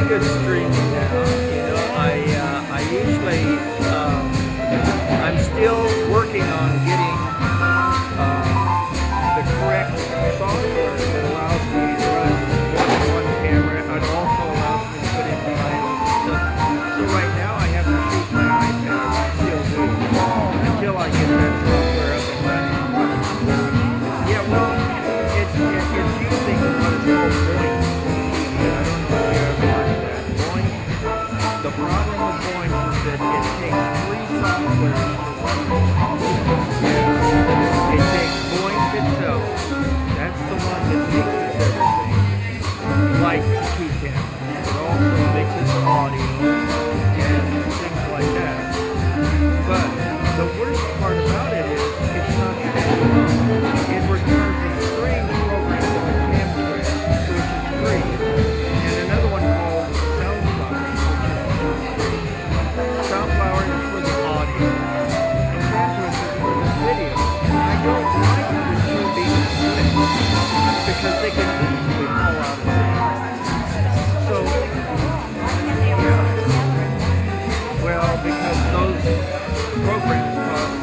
good streaks now. I usually, I'm still working on getting the correct software that allows me to run one camera. It also allows me to put in titles and stuff. So right now I have to shoot my iPad. I still do until I get that software up and running. Yeah, well, it's using what is called Boeing. The problem with Boeing is that it takes three softwares to run it. It takes Boeing itself. That's the one that mixes everything, like two cameras. It also mixes audio and things like that. But the worst part about it is it's not standalone. It returns a string program to the camera, which is free, and another one called Sunflower is for the audio, and Santos is for the video. I don't like the two being split because they can easily fall out of sync. So, yeah. Well, because those programs cost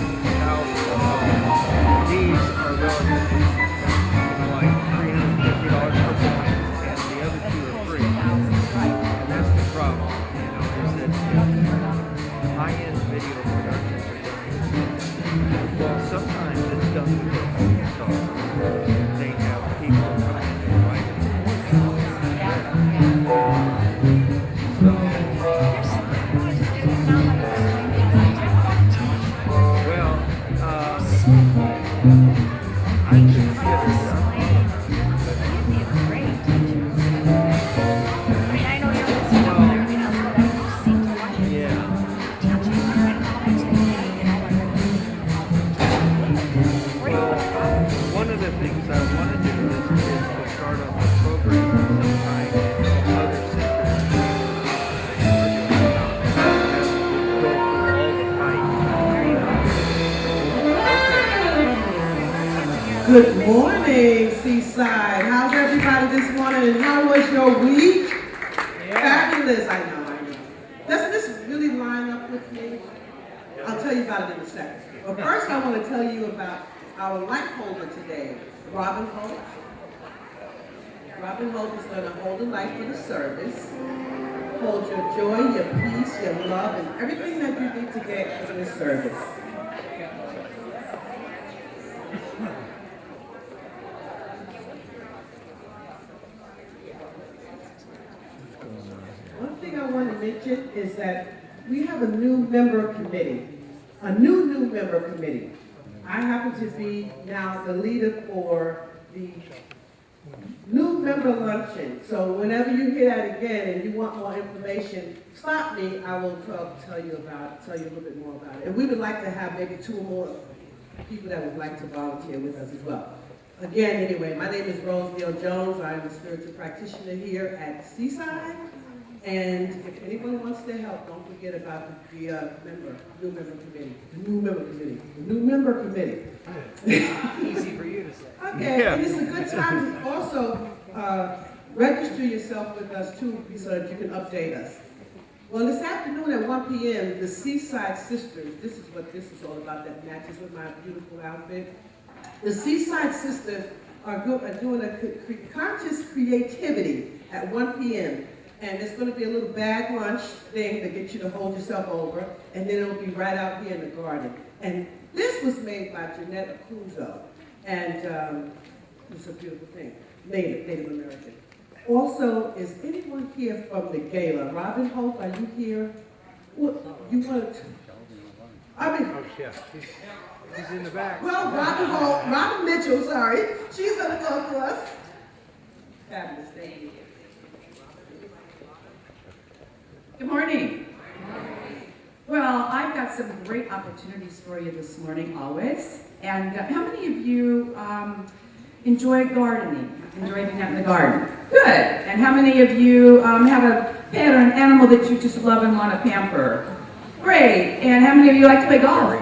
$1,000. These are relatively like $350 per point, and the other two are free. And that's the problem, is that high-end video productions are very, well, sometimes it's done with software. They have people come in and write it. Well, I consider Good morning, Seaside. How's everybody this morning, and how was your week? Fabulous, I know. Doesn't this really line up with me? I'll tell you about it in a second. But first, I want to tell you about our light holder today, Robin Holt. Robin Holt is going to hold the light for the service. Hold your joy, your peace, your love, and everything that you need to get for this service. One thing I want to mention is that we have a new member committee, a new member committee. I happen to be now the leader for the new member luncheon. So whenever you hear that again and you want more information, stop me. I will tell you a little bit more about it. And we would like to have maybe 2 or more people that would like to volunteer with us as well. Again, anyway, my name is Rose Neal Jones. I'm a spiritual practitioner here at Seaside. And if anyone wants to help, don't forget about the new member committee. Easy for you to say. Okay, yeah. And it's a good time to also register yourself with us too, so that you can update us. Well, this afternoon at 1 p.m., the Seaside Sisters, this is what this is all about, that matches with my beautiful outfit. The Seaside Sisters are doing a conscious creativity at 1 p.m. And it's going to be a little bag lunch thing to get you to hold yourself over, and then it'll be right out here in the garden. And this was made by Janetta Cuso, and it's a beautiful thing, Native American. Also, is anyone here from the gala? Robin Holt, are you here? What, you want to? I mean, oh, yeah. He's in the back. Well, Robin Mitchell, sorry, she's going to talk to us. Fabulous, thank you. Good morning. Well, I've got some great opportunities for you this morning, always. And how many of you enjoy gardening? Enjoy being out in the garden? Good. And how many of you have a pet or an animal that you just love and want to pamper? Great. And how many of you like to play golf?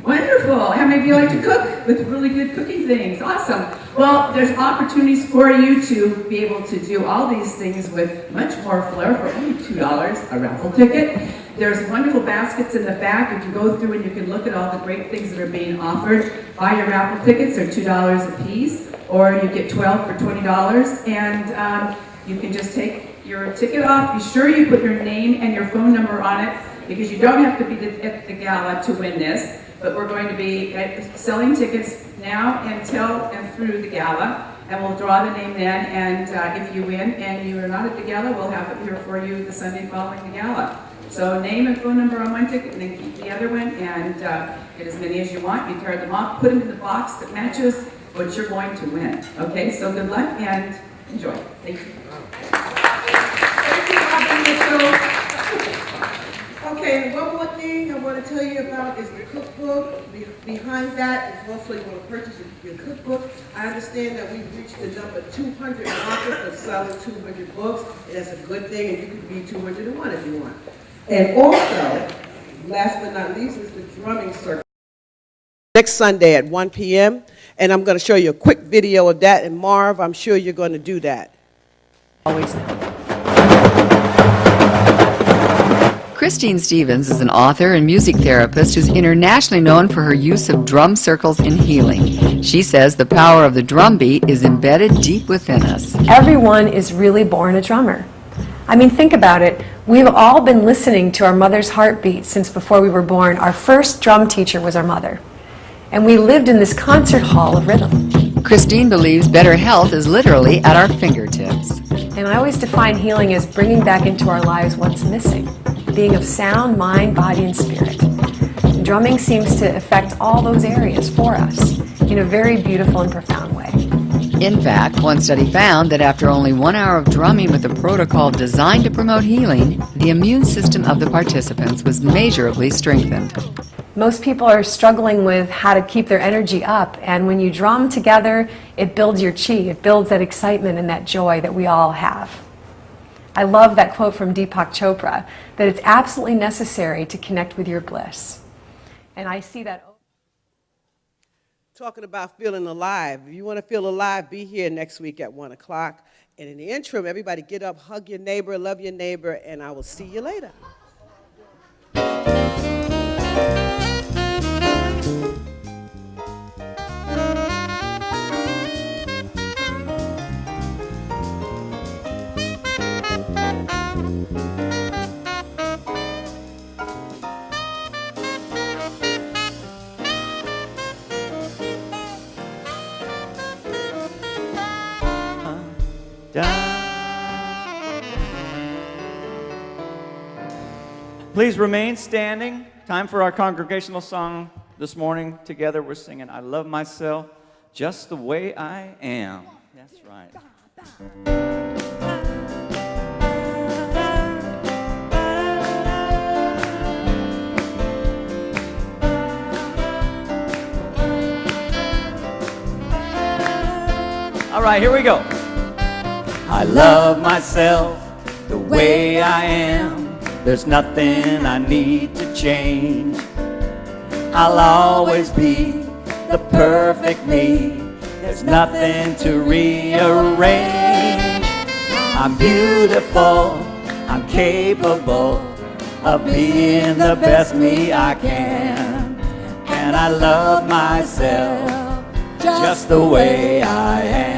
Wonderful. Wonderful. How many of you like to cook with really good cooking things? Awesome. Well, there's opportunities for you to be able to do all these things with much more flair for only $2, a raffle ticket. There's wonderful baskets in the back. You can go through and you can look at all the great things that are being offered. Buy your raffle tickets. They're $2 a piece, or you get 12 for $20, and you can just take your ticket off. Be sure you put your name and your phone number on it, because you don't have to be at the gala to win this, but we're going to be selling tickets now until and through the gala, and we'll draw the name then, and if you win and you are not at the gala, we'll have it here for you the Sunday following the gala. So name and phone number on one ticket, and then keep the other one, and get as many as you want. You tear them off, put them in the box that matches what you're going to win. Okay, so good luck and enjoy. Thank you. Thank you, Robin. Okay, one more thing I want to tell you about is the cookbook. Behind that is also you want to purchase your cookbook. I understand that we've reached the number 200 marker for selling 200 books, and that's a good thing, and you could be 201 if you want. And also, last but not least, is the drumming circle. Next Sunday at 1 p.m., and I'm going to show you a quick video of that, and Marv, I'm sure you're going to do that. Always know. Christine Stevens is an author and music therapist who's internationally known for her use of drum circles in healing. She says the power of the drum beat is embedded deep within us. Everyone is really born a drummer. I mean, think about it. We've all been listening to our mother's heartbeat since before we were born. Our first drum teacher was our mother. And we lived in this concert hall of rhythm. Christine believes better health is literally at our fingertips. And I always define healing as bringing back into our lives what's missing. Being of sound mind, body, and spirit. Drumming seems to affect all those areas for us in a very beautiful and profound way. In fact, one study found that after only 1 hour of drumming with a protocol designed to promote healing, the immune system of the participants was measurably strengthened. Most people are struggling with how to keep their energy up, and when you drum together, it builds your chi, it builds that excitement and that joy that we all have. I love that quote from Deepak Chopra, that it's absolutely necessary to connect with your bliss. And I see that. Talking about feeling alive. If you want to feel alive, be here next week at 1 o'clock. And in the interim, everybody get up, hug your neighbor, love your neighbor, and I will see you later. Please remain standing. Time for our congregational song this morning. Together we're singing, I love myself just the way I am. That's right. All right, here we go. I love myself the way I am. There's nothing I need to change. I'll always be the perfect me. There's nothing to rearrange. I'm beautiful, I'm capable of being the best me I can. And I love myself just the way I am.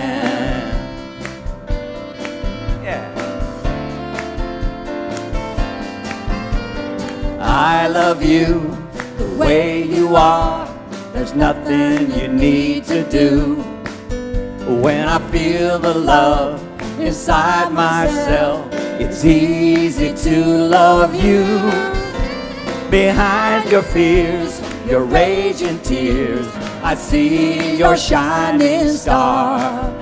I love you the way you are. There's nothing you need to do. When I feel the love inside myself, it's easy to love you. Behind your fears, your rage and tears, I see your shining star.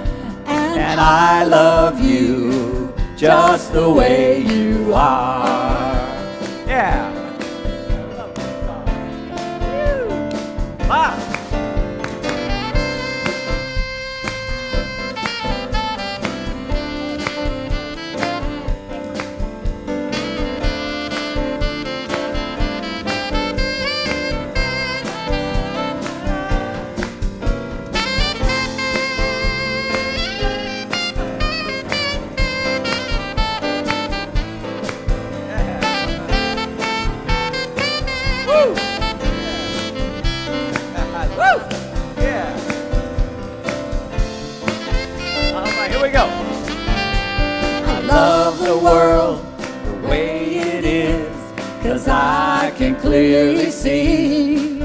And I love you just the way you are. Yeah. Ah. love the world the way it is, 'cause I can clearly see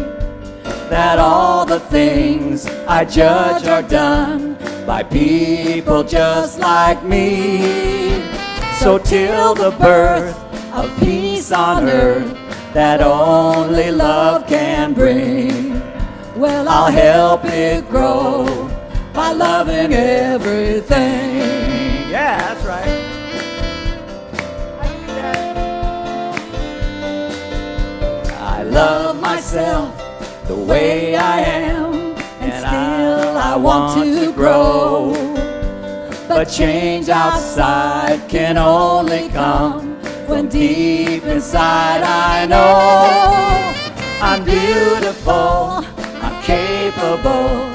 that all the things I judge are done by people just like me. So till the birth of peace on earth that only love can bring, well, I'll help it grow by loving everything. Yeah, that's right. I love myself the way I am, and still I want to grow. But change outside can only come when deep inside I know I'm beautiful, I'm capable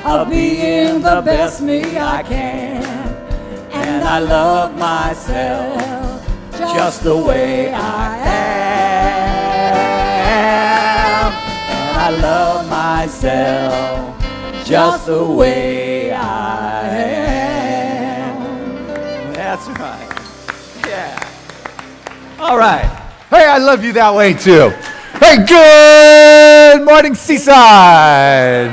of being the best me I can. And I love myself just the way I am. And I love myself just the way I am. That's right. Yeah. All right. Hey, I love you that way too. Hey, good morning, Seaside.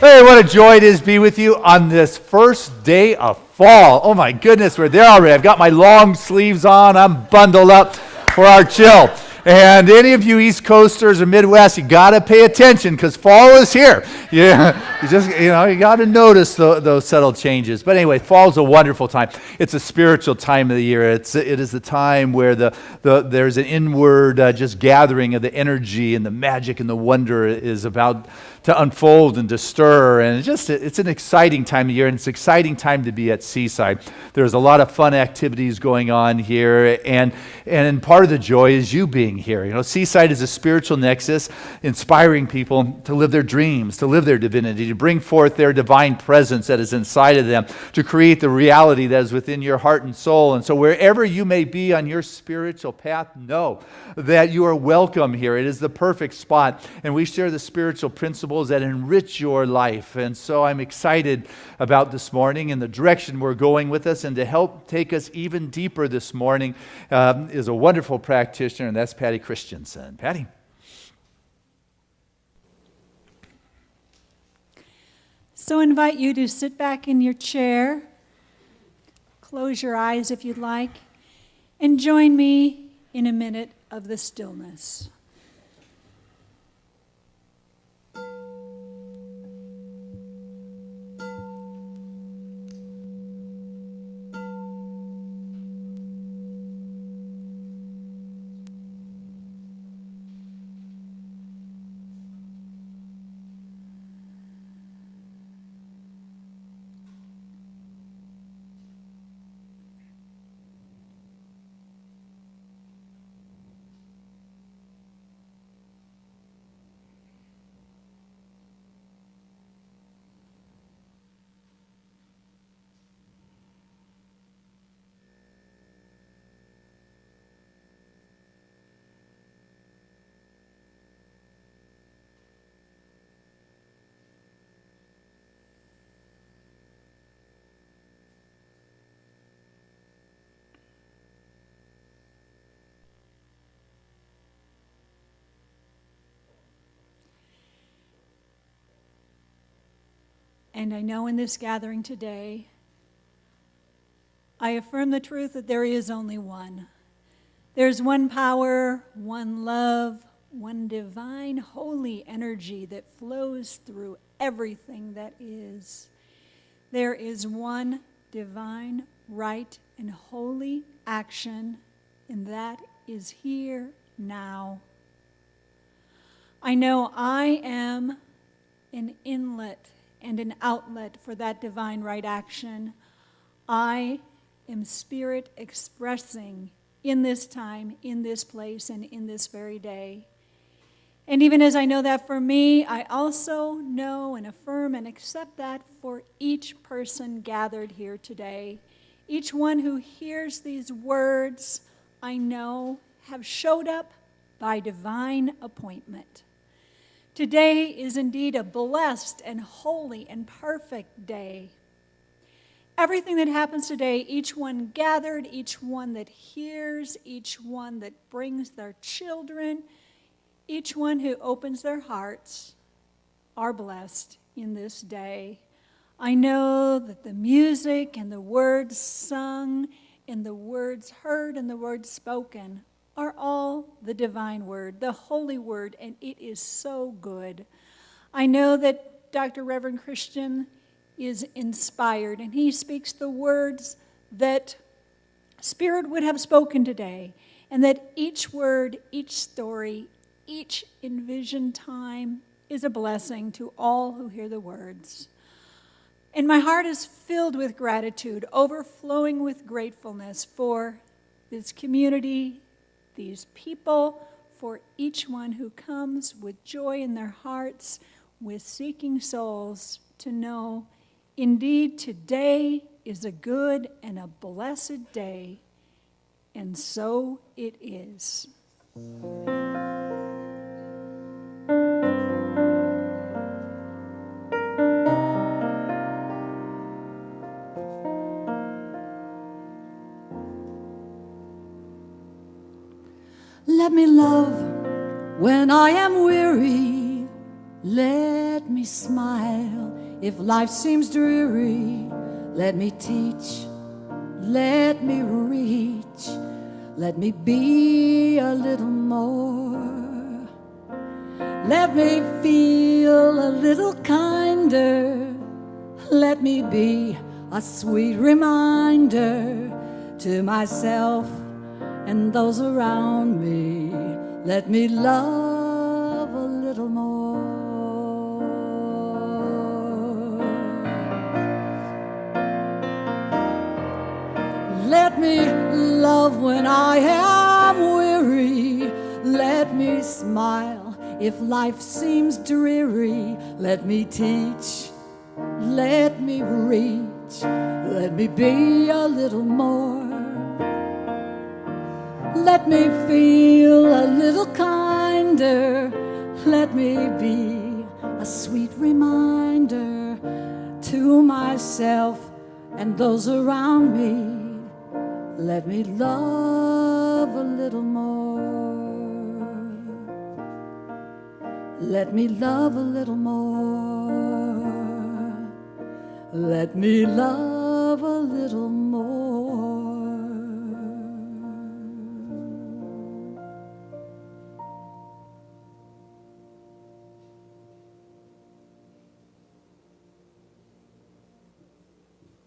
Hey, what a joy it is to be with you on this first day of fall. Oh my goodness, we're there already. I've got my long sleeves on. I'm bundled up for our chill. And any of you East Coasters or Midwest, you got to pay attention because fall is here. Yeah, you got to notice those subtle changes. But anyway, fall is a wonderful time. It's a spiritual time of the year. It is the time where there's an inward just gathering of the energy and the magic and the wonder is about to unfold and to stir. And it's an exciting time of year, and it's an exciting time to be at Seaside. There's a lot of fun activities going on here, and part of the joy is you being here. You know, Seaside is a spiritual nexus, inspiring people to live their dreams, to live their divinity, to bring forth their divine presence that is inside of them, to create the reality that is within your heart and soul. And so wherever you may be on your spiritual path, know that you are welcome here. It is the perfect spot, and we share the spiritual principles that enrich your life. And so I'm excited about this morning and the direction we're going with us, and to help take us even deeper this morning is a wonderful practitioner, and that's Patty Christensen. Patty. So I invite you to sit back in your chair, close your eyes if you'd like, and join me in a minute of the stillness. And I know in this gathering today, I affirm the truth that there is only one. There's one power, one love, one divine holy energy that flows through everything that is. There is one divine, right, and holy action, and that is here now. I know I am an inlet and an outlet for that divine right action. I am spirit expressing in this time, in this place, and in this very day. And even as I know that for me, I also know and affirm and accept that for each person gathered here today. Each one who hears these words, I know, have showed up by divine appointment. Today is indeed a blessed and holy and perfect day. everything that happens today, each one gathered, each one that hears, each one that brings their children, each one who opens their hearts are blessed in this day. I know that the music and the words sung and the words heard and the words spoken are all the divine word, the holy word, and it is so good. I know that Dr. Reverend Christian is inspired, and he speaks the words that Spirit would have spoken today, and that each word, each story, each envisioned time is a blessing to all who hear the words. And my heart is filled with gratitude, overflowing with gratefulness for this community, these people, for each one who comes with joy in their hearts, with seeking souls to know, indeed, today is a good and a blessed day, and so it is. Let me love when I am weary. Let me smile if life seems dreary. Let me teach, let me reach. Let me be a little more. Let me feel a little kinder. Let me be a sweet reminder to myself and those around me. Let me love a little more. Let me love when I am weary. Let me smile if life seems dreary. Let me teach, let me reach. Let me be a little more. Let me feel a little kinder. Let me be a sweet reminder to myself and those around me. Let me love a little more. Let me love a little more. Let me love a little more.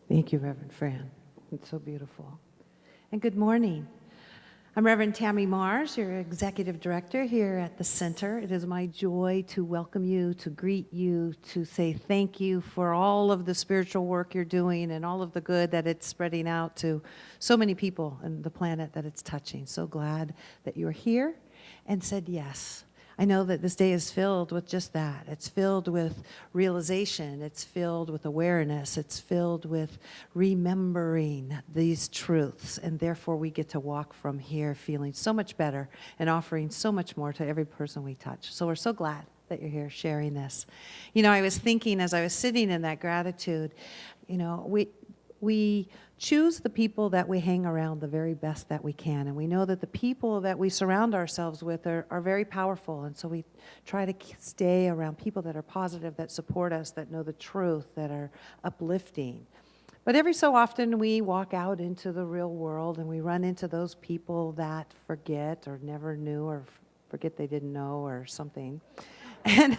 Thank you, Reverend Fran. It's so beautiful. And good morning. I'm Reverend Tammy Mars, your Executive Director here at the Center. It is my joy to welcome you, to greet you, to say thank you for all of the spiritual work you're doing and all of the good that it's spreading out to so many people and the planet that it's touching. So glad that you're here and said yes. I know that this day is filled with just that. It's filled with realization. It's filled with awareness. It's filled with remembering these truths. And therefore, we get to walk from here feeling so much better and offering so much more to every person we touch. So we're so glad that you're here sharing this. You know, I was thinking as I was sitting in that gratitude, you know, we choose the people that we hang around the very best that we can. And we know that the people that we surround ourselves with are very powerful. And so we try to stay around people that are positive, that support us, that know the truth, that are uplifting. But every so often we walk out into the real world and we run into those people that forget or never knew or forget they didn't know or something. And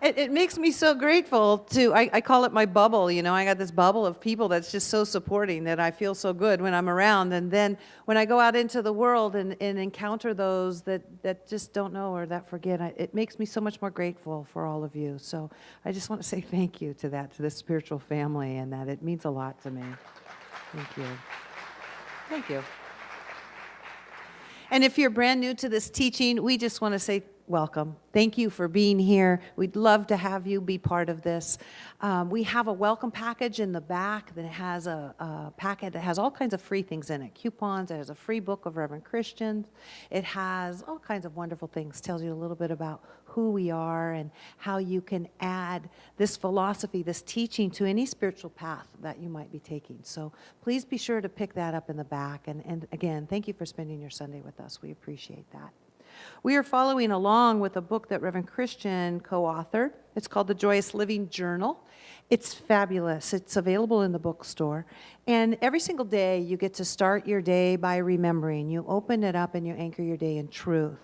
it makes me so grateful to, I call it my bubble, you know, I got this bubble of people that's just so supporting that I feel so good when I'm around. And then when I go out into the world and encounter those that just don't know or that forget, it makes me so much more grateful for all of you. So I just want to say thank you to that, to this spiritual family, and that it means a lot to me. Thank you. Thank you. And if you're brand new to this teaching, we just want to say welcome. Thank you for being here. We'd love to have you be part of this. We have a welcome package in the back that has a packet that has all kinds of free things in it. Coupons, it has a free book of Reverend Christians. It has all kinds of wonderful things. Tells you a little bit about who we are and how you can add this philosophy, this teaching to any spiritual path that you might be taking. So please be sure to pick that up in the back. And again, thank you for spending your Sunday with us. We appreciate that. We are following along with a book that Reverend Christian co-authored. It's called The Joyous Living Journal. It's fabulous. It's available in the bookstore. And every single day you get to start your day by remembering. You open it up and you anchor your day in truth.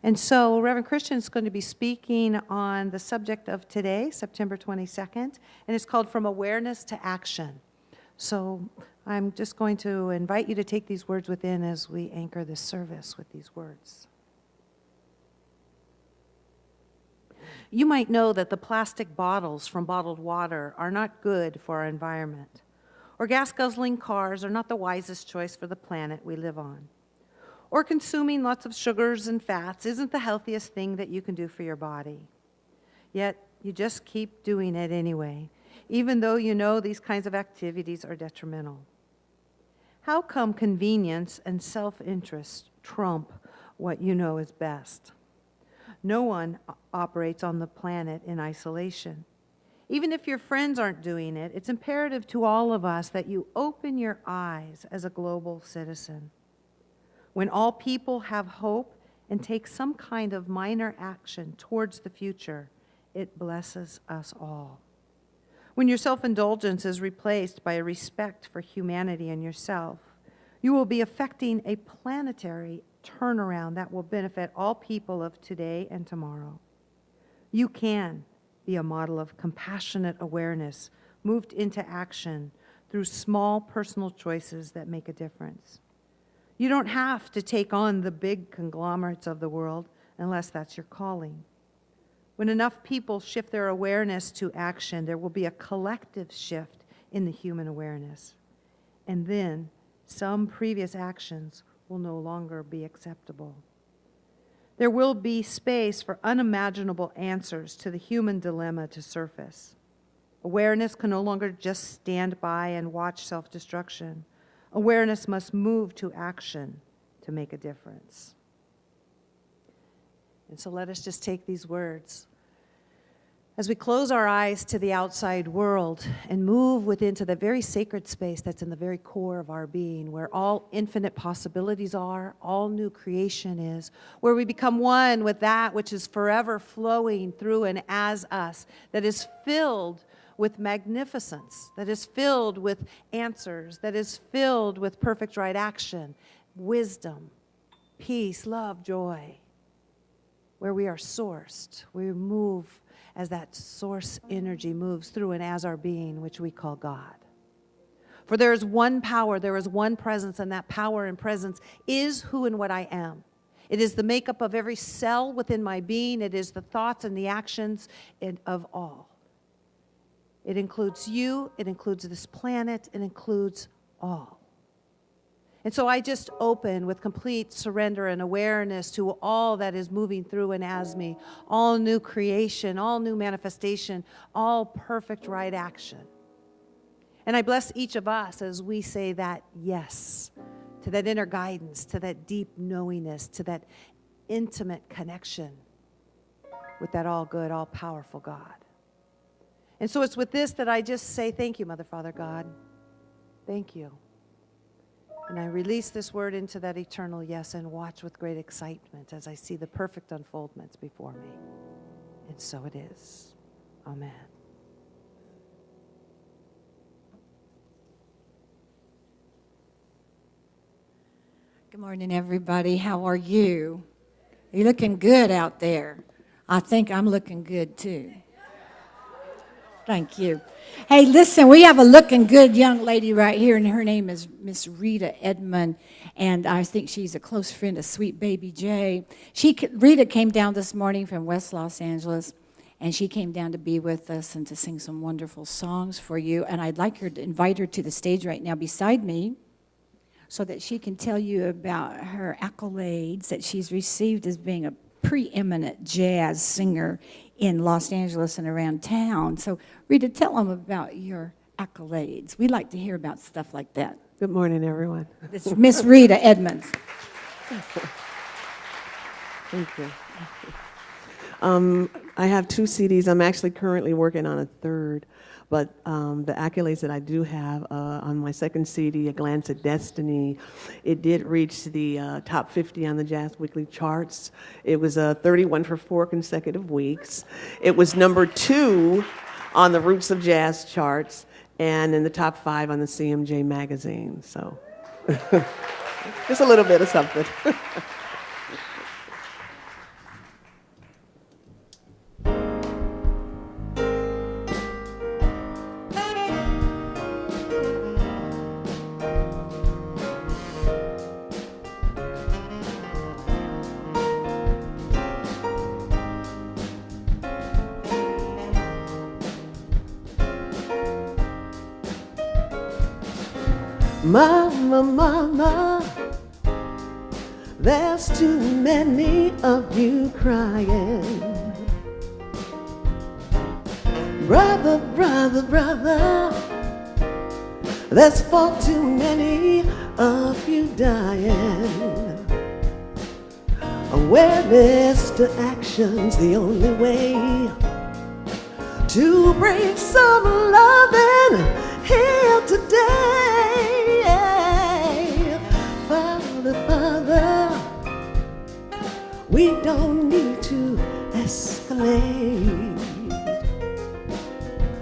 And so Reverend Christian is going to be speaking on the subject of today, September 22nd, and it's called From Awareness to Action. So I'm just going to invite you to take these words within as we anchor this service with these words. You might know that the plastic bottles from bottled water are not good for our environment, or gas-guzzling cars are not the wisest choice for the planet we live on, or consuming lots of sugars and fats isn't the healthiest thing that you can do for your body. Yet you just keep doing it anyway, even though you know these kinds of activities are detrimental. How come convenience and self-interest trump what you know is best? No one operates on the planet in isolation. Even if your friends aren't doing it, it's imperative to all of us that you open your eyes as a global citizen. When all people have hope and take some kind of minor action towards the future, it blesses us all. When your self-indulgence is replaced by a respect for humanity and yourself, you will be affecting a planetary turnaround that will benefit all people of today and tomorrow. You can be a model of compassionate awareness moved into action through small personal choices that make a difference. You don't have to take on the big conglomerates of the world unless that's your calling. When enough people shift their awareness to action, there will be a collective shift in the human awareness. And then some previous actions will no longer be acceptable. There will be space for unimaginable answers to the human dilemma to surface. Awareness can no longer just stand by and watch self-destruction. Awareness must move to action to make a difference. And so let us just take these words. As we close our eyes to the outside world and move within to the very sacred space that's in the very core of our being, where all infinite possibilities are, all new creation is, where we become one with that which is forever flowing through and as us, that is filled with magnificence, that is filled with answers, that is filled with perfect right action, wisdom, peace, love, joy, where we are sourced, we move as that source energy moves through and as our being, which we call God. For there is one power, there is one presence, and that power and presence is who and what I am. It is the makeup of every cell within my being. It is the thoughts and the actions of all. It includes you, it includes this planet, it includes all. And so I just open with complete surrender and awareness to all that is moving through and as me, all new creation, all new manifestation, all perfect right action. And I bless each of us as we say that yes to that inner guidance, to that deep knowingness, to that intimate connection with that all good, all powerful God. And so it's with this that I just say thank you, Mother, Father, God. Thank you. And I release this word into that eternal yes and watch with great excitement as I see the perfect unfoldments before me. And so it is. Amen. Good morning, everybody. How are you? You're looking good out there. I think I'm looking good, too. Thank you. Hey, listen, we have a looking good young lady right here, and her name is Miss Rita Edmond, and I think she's a close friend of Sweet Baby Jay. Rita came down this morning from West Los Angeles, and she came down to be with us and to sing some wonderful songs for you, and I'd like her to invite her to the stage right now beside me so that she can tell you about her accolades that she's received as being a preeminent jazz singer in Los Angeles and around town. So, Rita, tell them about your accolades. We like to hear about stuff like that. Good morning, everyone. This is Miss Rita Edmonds. Thank you. I have 2 CDs. I'm actually currently working on a third. But the accolades that I do have on my second CD, A Glance at Destiny, it did reach the top 50 on the Jazz Weekly charts. It was 31 for 4 consecutive weeks. It was number 2 on the Roots of Jazz charts and in the top 5 on the CMJ magazine. So just a little bit of something. Mama, mama, there's too many of you crying. Brother, brother, brother, there's far too many of you dying. Awareness to action's the only way to bring some loving here today. Father, Father, we don't need to escalate.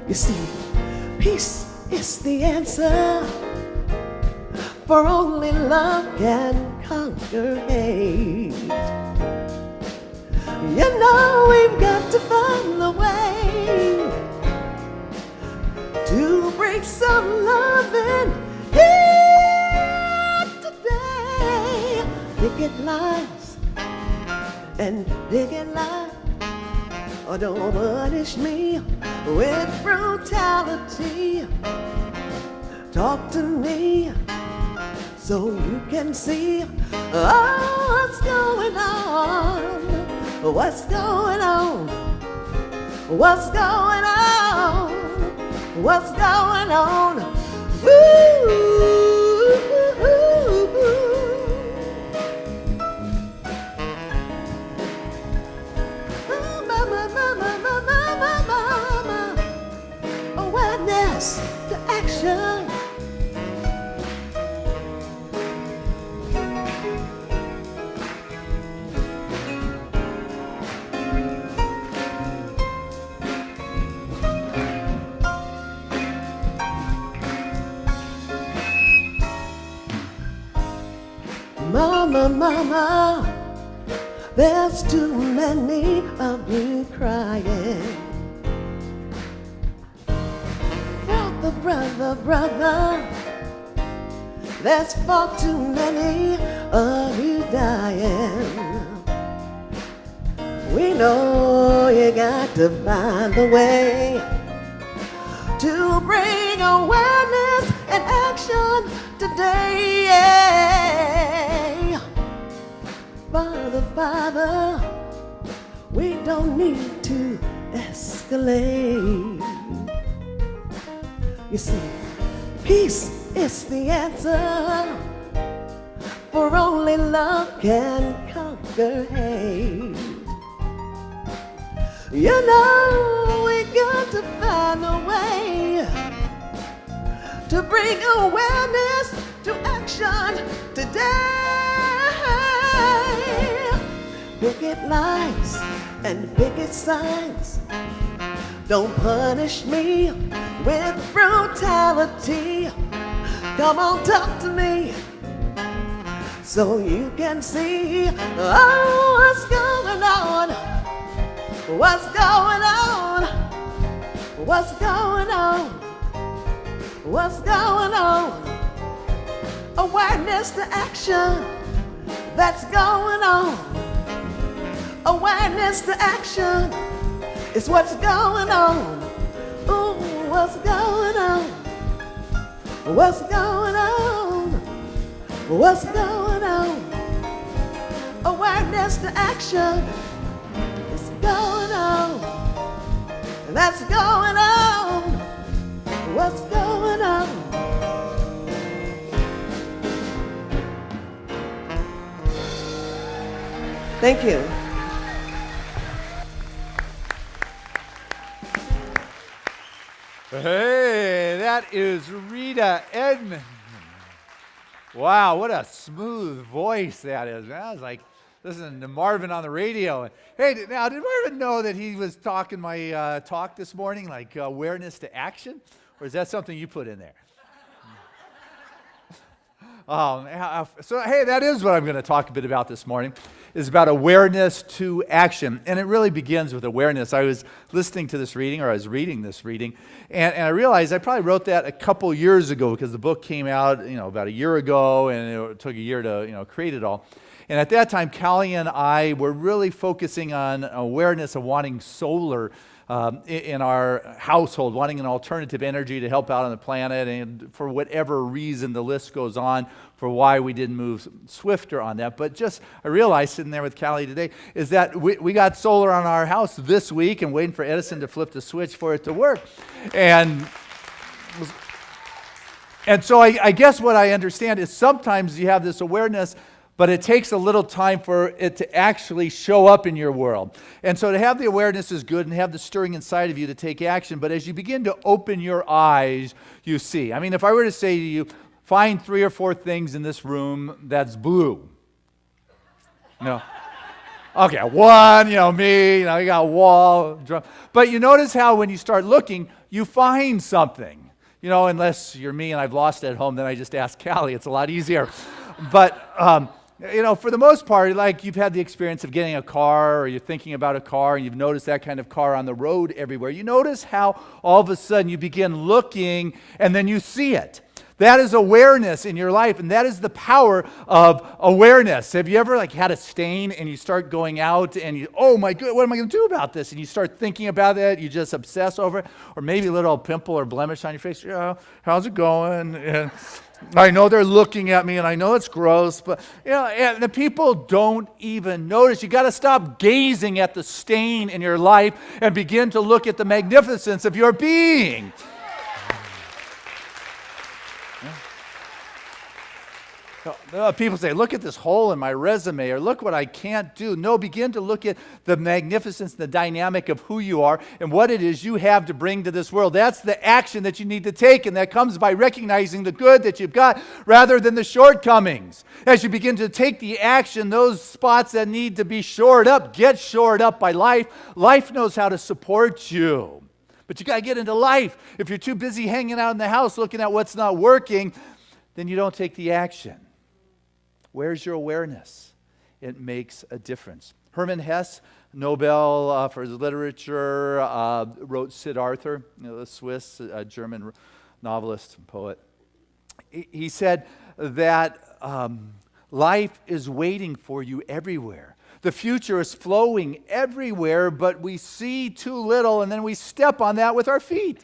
You see, peace is the answer, for only love can conquer hate. You know we've got to find a way to bring some loving here today. Picket lines and picket lines. Oh, don't punish me with brutality. Talk to me so you can see what's going on. What's going on? What's going on? What's going on? Ooh. Awareness to action. Mama, mama, there's too many of you crying. Brother, brother, brother, there's far too many of you dying. We know you got to find a way to bring awareness and action today. Father, Father, we don't need to escalate. You see, peace is the answer, for only love can conquer hate. You know we got to find a way to bring awareness to action today. Picket lines and picket signs. Don't punish me with brutality. Come on, talk to me so you can see what's going on. What's going on? What's going on? What's going on? Awareness to action. That's going on. Awareness to action is what's going on. Ooh, what's going on? What's going on? What's going on? Awareness to action that's going on? What's going on? Thank you. Hey, that is Rita Edmond. Wow, what a smooth voice that is. I was like listening to Marvin on the radio. Hey, now, did Marvin know that he was talking my talk this morning, like awareness to action? Or is that something you put in there? So, hey, that is what I'm going to talk a bit about this morning, is about awareness to action. And it really begins with awareness. I was listening to this reading, or I was reading this reading, and I realized I probably wrote that a couple years ago because the book came out, about a year ago, and it took a year to, create it all. And at that time, Callie and I were really focusing on awareness of wanting solar in our household, wanting an alternative energy to help out on the planet, and for whatever reason, the list goes on for why we didn't move swifter on that. But I realized sitting there with Callie today is that we got solar on our house this week and waiting for Edison to flip the switch for it to work. And so I guess what I understand is sometimes you have this awareness, but it takes a little time for it to actually show up in your world. And so to have the awareness is good and have the stirring inside of you to take action. But as you begin to open your eyes, you see. I mean, if I were to say to you, find 3 or 4 things in this room that's blue. No. Okay, 1, me, you got a wall. Drum. But you notice how when you start looking, you find something. Unless you're me and I've lost it at home, then I just ask Callie. It's a lot easier. But for the most part, like you've had the experience of getting a car, or you're thinking about a car and you've noticed that kind of car on the road everywhere. You notice how all of a sudden you begin looking and then you see it. That is awareness in your life, and that is the power of awareness. Have you ever had a stain and you start going out and you, oh my God, what am I going to do about this? And you start thinking about it, you just obsess over it, or maybe a little pimple or blemish on your face. How's it going? And I know they're looking at me and I know it's gross, but and the people don't even notice. You got to stop gazing at the stain in your life and begin to look at the magnificence of your being. People say, look at this hole in my resume, or look what I can't do. No, begin to look at the magnificence, the dynamic of who you are and what it is you have to bring to this world. That's the action that you need to take, and that comes by recognizing the good that you've got rather than the shortcomings. As you begin to take the action, those spots that need to be shored up, get shored up by life. Life knows how to support you. But you got to get into life. If you're too busy hanging out in the house looking at what's not working, then you don't take the action. Where's your awareness? It makes a difference. Hermann Hesse, Nobel for his literature, wrote Sid Arthur, the Swiss German novelist and poet. He said that life is waiting for you everywhere. The future is flowing everywhere, but we see too little, and then we step on that with our feet.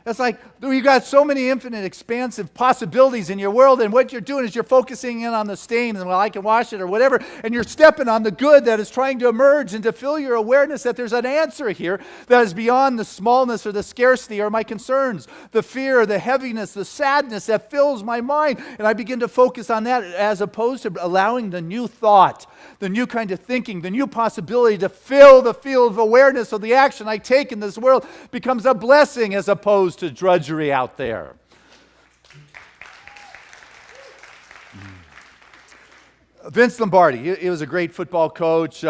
It's like you've got so many infinite, expansive possibilities in your world, and what you're doing is you're focusing in on the stain, and well, I can wash it or whatever, and you're stepping on the good that is trying to emerge and to fill your awareness that there's an answer here that is beyond the smallness or the scarcity or my concerns, the fear, the heaviness, the sadness that fills my mind, and I begin to focus on that as opposed to allowing the new thought, the new kind of thinking, the new possibility to fill the field of awareness so the action I take in this world becomes a blessing as opposed to drudgery out there. Vince Lombardi, he was a great football coach.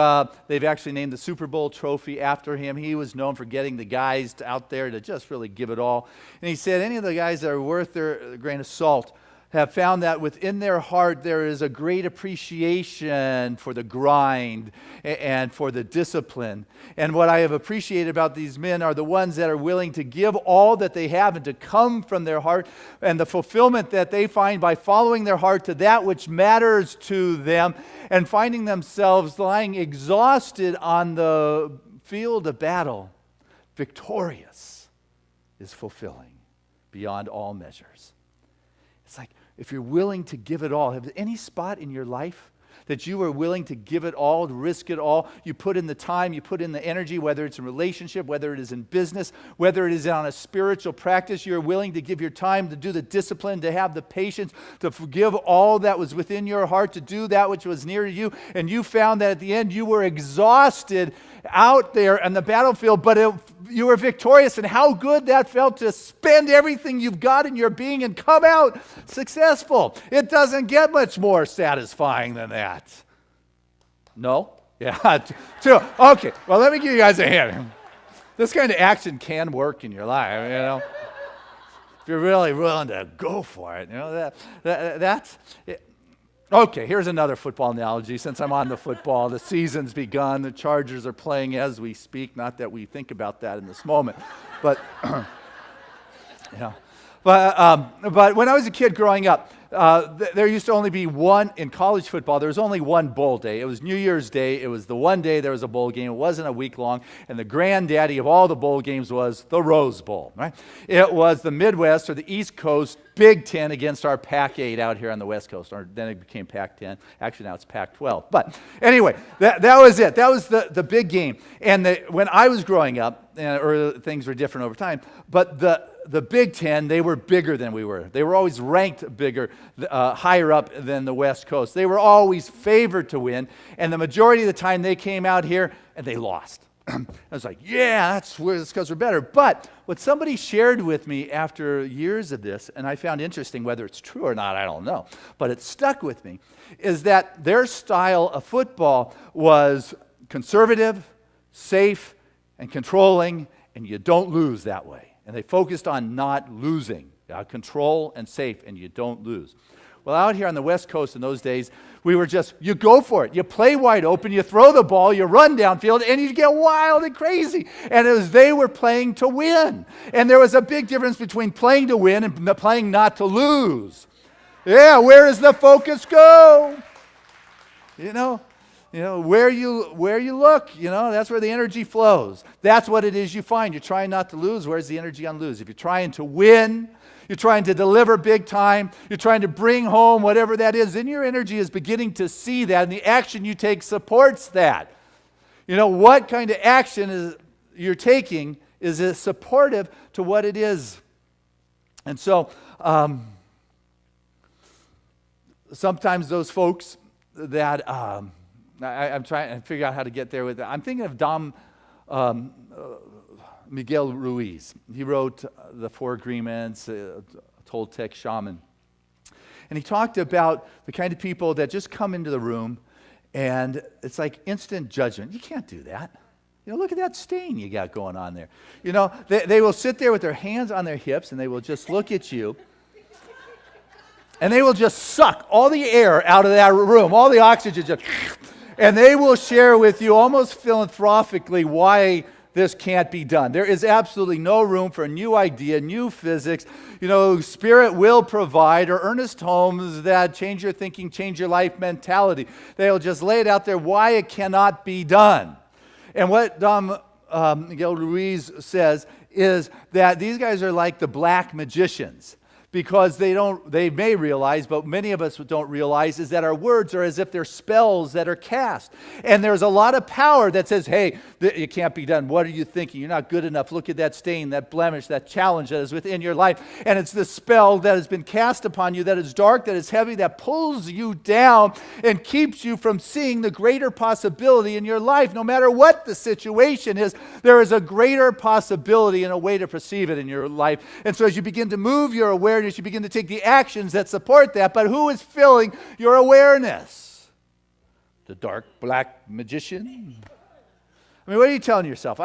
They've actually named the Super Bowl trophy after him. He was known for getting the guys out there to just really give it all. And he said any of the guys that are worth their grain of salt have found that within their heart there is a great appreciation for the grind and for the discipline. And what I have appreciated about these men are the ones that are willing to give all that they have and to come from their heart, and the fulfillment that they find by following their heart to that which matters to them and finding themselves lying exhausted on the field of battle, victorious, is fulfilling beyond all measures. It's like, if you're willing to give it all, have any spot in your life that you were willing to give it all, to risk it all. You put in the time, you put in the energy, whether it's in relationship, whether it is in business, whether it is on a spiritual practice. You're willing to give your time, to do the discipline, to have the patience, to forgive all that was within your heart, to do that which was near to you. And you found that at the end you were exhausted out there on the battlefield, but you were victorious, and how good that felt to spend everything you've got in your being and come out successful. It doesn't get much more satisfying than that. No? Yeah, two. Okay, well, let me give you guys a hint. This kind of action can work in your life, if you're really willing to go for it. That's it. Okay, here's another football analogy. Since I'm on the football, the season's begun. The Chargers are playing as we speak. Not that we think about that in this moment, but But when I was a kid growing up, there used to only be one, in college football, there was only one bowl day. It was New Year's Day. It was the one day there was a bowl game. It wasn't a week long. And the granddaddy of all the bowl games was the Rose Bowl, right? It was the Midwest or the East Coast Big Ten against our Pac-8 out here on the West Coast. Or then it became Pac-10. Actually, now it's Pac-12. But anyway, that was it. That was the big game. And when I was growing up, or things were different over time, but the Big Ten, they were bigger than we were. They were always ranked bigger, higher up than the West Coast. They were always favored to win, and the majority of the time they came out here and they lost. I was like, yeah, that's because we're better. But what somebody shared with me after years of this, and I found interesting, whether it's true or not, I don't know, but it stuck with me, is that their style of football was conservative, safe, and controlling, and you don't lose that way. And they focused on not losing. Control and safe, and you don't lose. Well, out here on the West Coast in those days, we were just, you go for it. You play wide open, you throw the ball, you run downfield, and you get wild and crazy. And they were playing to win. And there was a big difference between playing to win and playing not to lose. Yeah, where does the focus go? Where you look, that's where the energy flows. That's what it is you find. You're trying not to lose. Where's the energy on lose? If you're trying to win, you're trying to deliver big time, you're trying to bring home whatever that is, then your energy is beginning to see that, and the action you take supports that. What kind of action you're taking is it supportive to what it is. And so, sometimes those folks that... I'm trying to figure out how to get there with that. I'm thinking of Dom Miguel Ruiz. He wrote The Four Agreements, Toltec Shaman. And he talked about the kind of people that just come into the room and it's like instant judgment. You can't do that. Look at that stain you got going on there. They will sit there with their hands on their hips and they will just look at you. And they will just suck all the air out of that room, all the oxygen just... And they will share with you almost philanthropically why this can't be done. There is absolutely no room for a new idea, new physics. Spirit will provide, or Ernest Holmes, that change your thinking, change your life mentality. They'll just lay it out there why it cannot be done. And what Dom Miguel Ruiz says is that these guys are like the black magicians. Because they may realize, but many of us don't realize, is that our words are as if they're spells that are cast. And there's a lot of power that says, hey, it can't be done. What are you thinking? You're not good enough. Look at that stain, that blemish, that challenge that is within your life. And it's the spell that has been cast upon you that is dark, that is heavy, that pulls you down and keeps you from seeing the greater possibility in your life. No matter what the situation is, there is a greater possibility and a way to perceive it in your life. And so as you begin to move your awareness, you begin to take the actions that support that. But who is filling your awareness? The dark black magician? I mean, what are you telling yourself?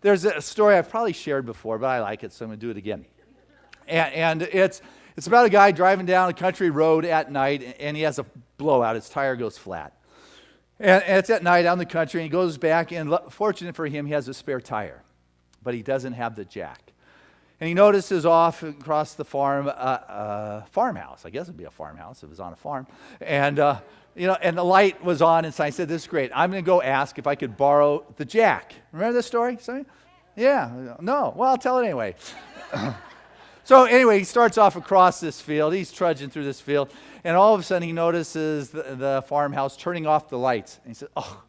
There's a story I've probably shared before, but I like it, so I'm going to do it again. And it's about a guy driving down a country road at night, and he has a blowout. His tire goes flat. And it's at night out in the country, and he goes back, and fortunate for him, he has a spare tire. But he doesn't have the jack. And he notices off across the farm, farmhouse. I guess it'd be a farmhouse if it was on a farm. And, and the light was on, and so I said, this is great. I'm going to go ask if I could borrow the jack. Remember this story? Sorry? Yeah. No. Well, I'll tell it anyway. So anyway, he starts off across this field. He's trudging through this field, and all of a sudden he notices the farmhouse turning off the lights. And he says, oh,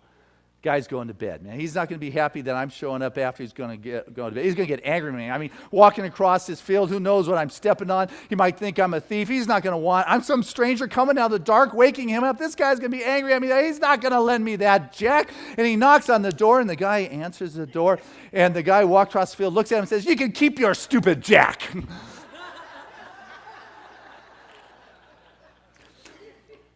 guy's going to bed. Now, he's not going to be happy that I'm showing up after he's going to go to bed. He's going to get angry with me. I mean, walking across this field, who knows what I'm stepping on? He might think I'm a thief. He's not going to want, I'm some stranger coming out of the dark, waking him up. This guy's going to be angry at me. He's not going to lend me that jack. And he knocks on the door, and the guy answers the door. And the guy walks across the field, looks at him and says, you can keep your stupid jack.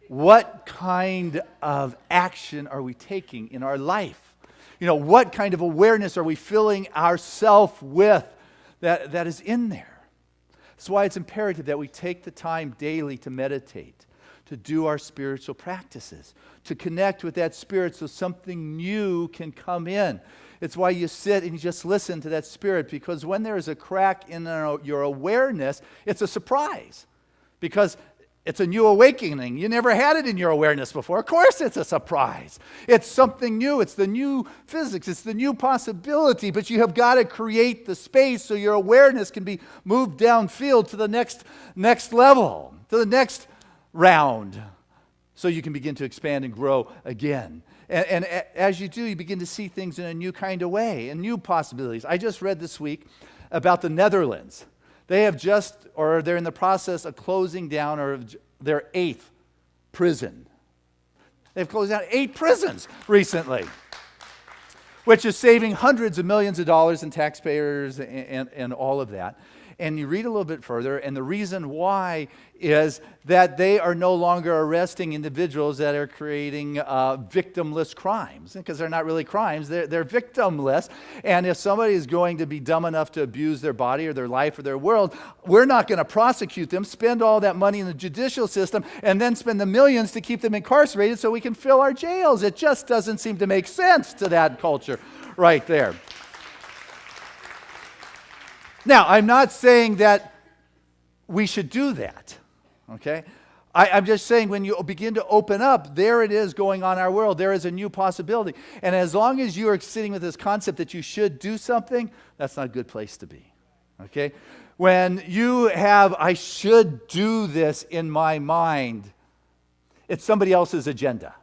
What kind of action are we taking in our life? You know, what kind of awareness are we filling ourselves with that is in there? That's why it's imperative that we take the time daily to meditate, to do our spiritual practices, to connect with that spirit so something new can come in. It's why you sit and you just listen to that spirit, because when there is a crack in your awareness, it's a surprise. Because it's a new awakening. You never had it in your awareness before. Of course it's a surprise. It's something new. It's the new physics. It's the new possibility. But you have got to create the space so your awareness can be moved downfield to the next level, to the next round, so you can begin to expand and grow again. And as you do, you begin to see things in a new kind of way and new possibilities. I just read this week about the Netherlands. They have they're in the process of closing down their 8th prison. They've closed down 8 prisons recently, which is saving hundreds of millions of dollars in taxpayers and all of that. And you read a little bit further, and the reason why is that they are no longer arresting individuals that are creating victimless crimes, because they're not really crimes, they're victimless. And if somebody is going to be dumb enough to abuse their body or their life or their world, we're not going to prosecute them, spend all that money in the judicial system, and then spend the millions to keep them incarcerated so we can fill our jails. It just doesn't seem to make sense to that culture right there. Now, I'm not saying that we should do that, okay? I'm just saying when you begin to open up, there it is going on in our world. There is a new possibility. And as long as you are sitting with this concept that you should do something, that's not a good place to be, okay? When you have, I should do this in my mind, it's somebody else's agenda.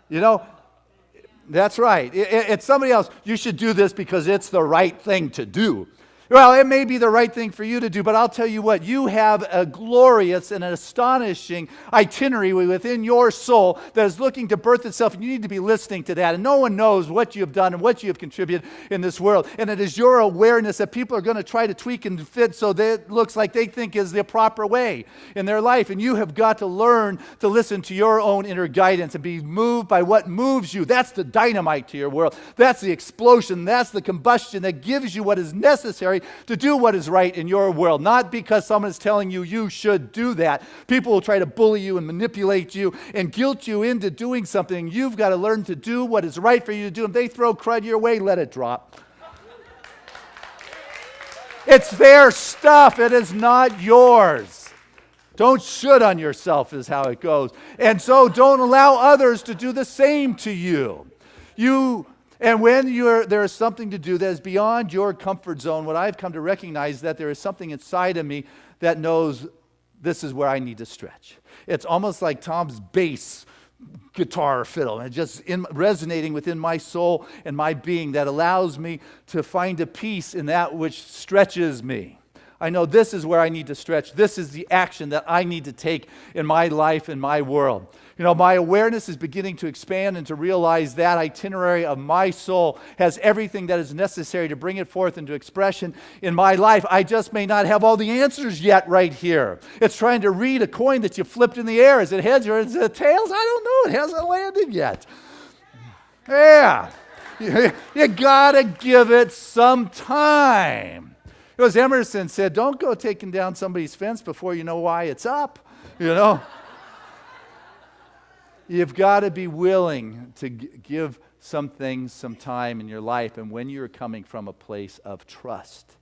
You know, that's right. It's somebody else. You should do this because it's the right thing to do. Well, it may be the right thing for you to do, but I'll tell you what, you have a glorious and an astonishing itinerary within your soul that is looking to birth itself, and you need to be listening to that. And no one knows what you have done and what you have contributed in this world. And it is your awareness that people are going to try to tweak and fit so that it looks like they think is the proper way in their life. And you have got to learn to listen to your own inner guidance and be moved by what moves you. That's the dynamite to your world. That's the explosion. That's the combustion that gives you what is necessary to do what is right in your world, not because someone is telling you you should do that. People will try to bully you and manipulate you and guilt you into doing something. You've got to learn to do what is right for you to do. If they throw crud your way, let it drop. It's their stuff. It is not yours. Don't should on yourself is how it goes. And so don't allow others to do the same to you. And when there is something to do that is beyond your comfort zone, what I've come to recognize is that there is something inside of me that knows this is where I need to stretch. It's almost like Tom's bass guitar or fiddle, and just resonating within my soul and my being that allows me to find a peace in that which stretches me. I know this is where I need to stretch. This is the action that I need to take in my life, in my world. You know, my awareness is beginning to expand and to realize that itinerary of my soul has everything that is necessary to bring it forth into expression in my life. I just may not have all the answers yet right here. It's trying to read a coin that you flipped in the air. Is it heads or is it tails? I don't know. It hasn't landed yet. Yeah. You gotta give it some time. It was Emerson said, don't go taking down somebody's fence before you know why it's up, you know. You've got to be willing to give some things some time in your life, and when you're coming from a place of trust.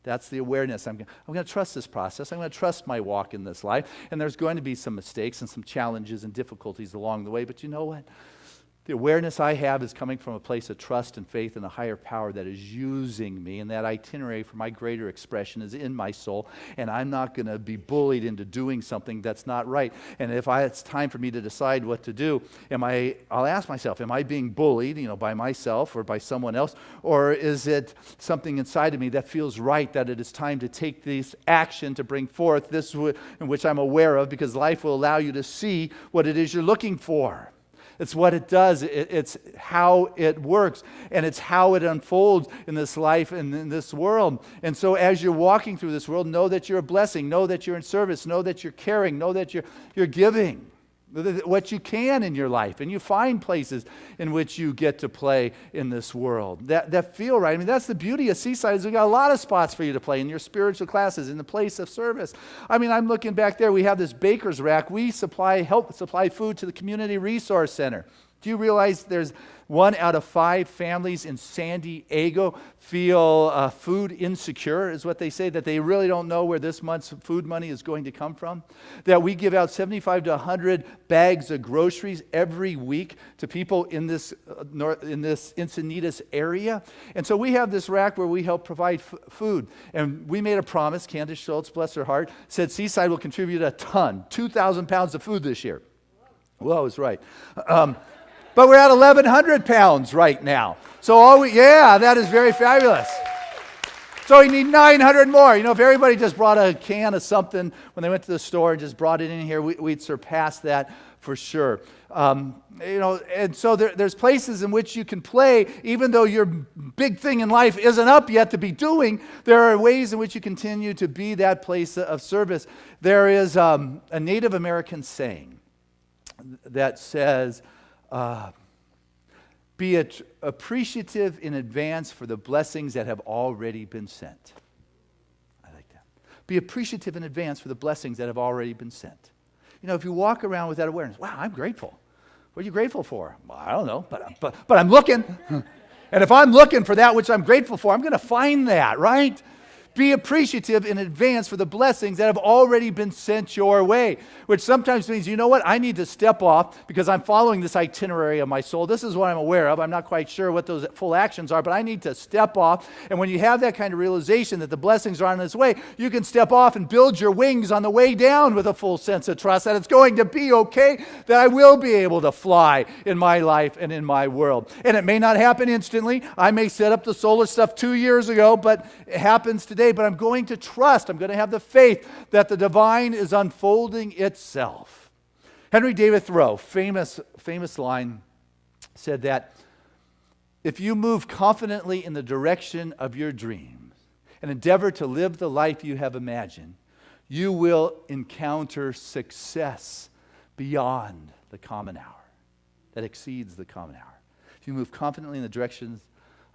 That's the awareness. I'm going to trust this process. I'm going to trust my walk in this life, and there's going to be some mistakes and some challenges and difficulties along the way, but you know what? The awareness I have is coming from a place of trust and faith in a higher power that is using me, and that itinerary for my greater expression is in my soul, and I'm not going to be bullied into doing something that's not right. And if it's time for me to decide what to do, I'll ask myself, am I being bullied, by myself or by someone else, or is it something inside of me that feels right, that it is time to take this action to bring forth this in which I'm aware of, because life will allow you to see what it is you're looking for. It's what it does. It's how it works. And it's how it unfolds in this life and in this world. And so as you're walking through this world, know that you're a blessing. Know that you're in service. Know that you're caring. Know that you're giving what you can in your life. And you find places in which you get to play in this world that feel right. I mean, that's the beauty of Seaside, is we got a lot of spots for you to play in your spiritual classes, in the place of service. I mean, I'm looking back there. We have this baker's rack. We help supply food to the Community Resource Center. Do you realize there's 1 out of 5 families in San Diego feel food insecure, is what they say, that they really don't know where this month's food money is going to come from? That we give out 75 to 100 bags of groceries every week to people in this Encinitas area. And so we have this rack where we help provide food. And we made a promise. Candace Schultz, bless her heart, said Seaside will contribute a ton, 2,000 pounds of food this year. Well, I was right. But we're at 1,100 pounds right now. So that is very fabulous. So we need 900 more. If everybody just brought a can of something when they went to the store and just brought it in here, we'd surpass that for sure. And so there's places in which you can play, even though your big thing in life isn't up yet to be doing. There are ways in which you continue to be that place of service. There is a Native American saying that says, be appreciative in advance for the blessings that have already been sent. I like that. Be appreciative in advance for the blessings that have already been sent. If you walk around with that awareness, wow, I'm grateful. What are you grateful for? Well, I don't know, but I'm looking. And if I'm looking for that which I'm grateful for, I'm going to find that, right? Be appreciative in advance for the blessings that have already been sent your way, which sometimes means, I need to step off because I'm following this itinerary of my soul. This is what I'm aware of. I'm not quite sure what those full actions are, but I need to step off. And when you have that kind of realization that the blessings are on its way, you can step off and build your wings on the way down with a full sense of trust that it's going to be okay, that I will be able to fly in my life and in my world. And it may not happen instantly. I may set up the solar stuff 2 years ago, but it happens today. But I'm going to trust, I'm going to have the faith that the divine is unfolding itself. Henry David Thoreau, famous line, said that if you move confidently in the direction of your dreams and endeavor to live the life you have imagined, you will encounter success beyond the common hour, that exceeds the common hour. If you move confidently in the directions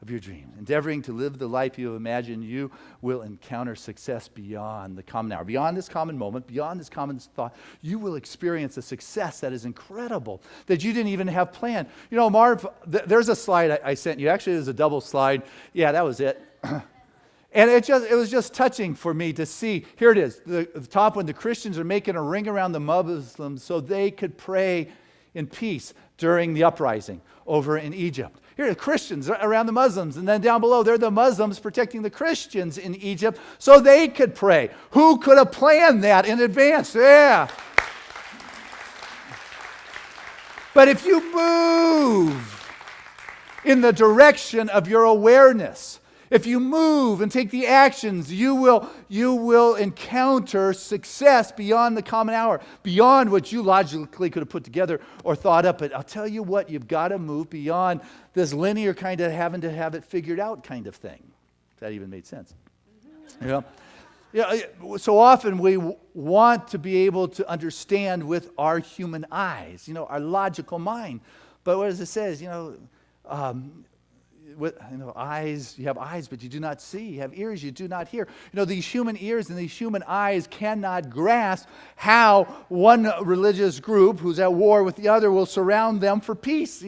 of your dreams, endeavoring to live the life you have imagined, you will encounter success beyond the common hour, beyond this common moment, beyond this common thought. You will experience a success that is incredible, that you didn't even have planned. Marv, there's a slide I sent you. Actually, there's a double slide. Yeah, that was it. And it was just touching for me to see. Here it is, the top when the Christians are making a ring around the Muslims so they could pray in peace during the uprising over in Egypt. Here are the Christians around the Muslims, and then down below, they're the Muslims protecting the Christians in Egypt so they could pray. Who could have planned that in advance? Yeah. But if you move in the direction of your awareness, if you move and take the actions, you will encounter success beyond the common hour, beyond what you logically could have put together or thought up. But I'll tell you what, you've got to move beyond this linear kind of having to have it figured out kind of thing. If that even made sense. So often we want to be able to understand with our human eyes, our logical mind. But what does it say? Eyes, you have eyes, but you do not see. You have ears, you do not hear. These human ears and these human eyes cannot grasp how one religious group who's at war with the other will surround them for peace.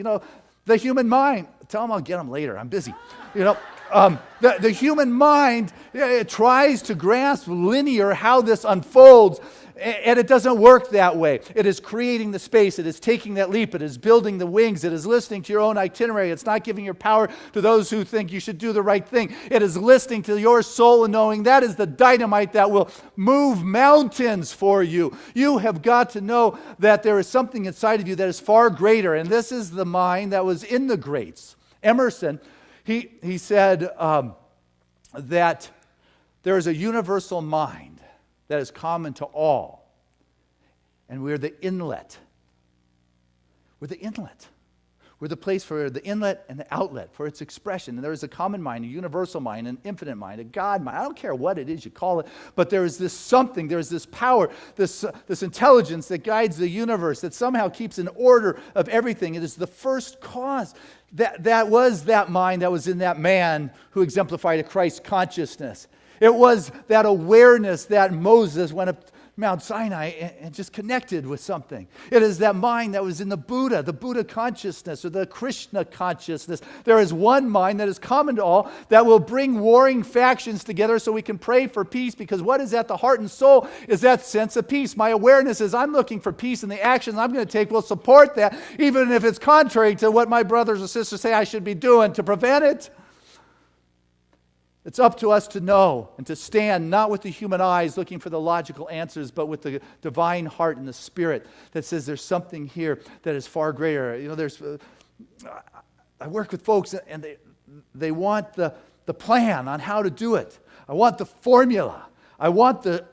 The human mind, tell them I'll get them later. I'm busy. The human mind, it tries to grasp linear how this unfolds. And it doesn't work that way. It is creating the space. It is taking that leap. It is building the wings. It is listening to your own itinerary. It's not giving your power to those who think you should do the right thing. It is listening to your soul and knowing that is the dynamite that will move mountains for you. You have got to know that there is something inside of you that is far greater. And this is the mind that was in the greats. Emerson, he said that there is a universal mind that is common to all. And we're the inlet. We're the inlet. We're the place for the inlet and the outlet for its expression. And there is a common mind, a universal mind, an infinite mind, a God mind. I don't care what it is you call it, but there is this something, there is this power, this intelligence that guides the universe, that somehow keeps an order of everything. It is the first cause. That was that mind that was in that man who exemplified a Christ consciousness. It was that awareness that Moses went up Mount Sinai and just connected with something. It is that mind that was in the Buddha consciousness or the Krishna consciousness. There is one mind that is common to all that will bring warring factions together so we can pray for peace, because what is at the heart and soul is that sense of peace. My awareness is I'm looking for peace, and the actions I'm going to take will support that, even if it's contrary to what my brothers and sisters say I should be doing to prevent it. It's up to us to know and to stand, not with the human eyes looking for the logical answers, but with the divine heart and the spirit that says there's something here that is far greater. You know, I work with folks and they want the plan on how to do it. I want the formula. I want the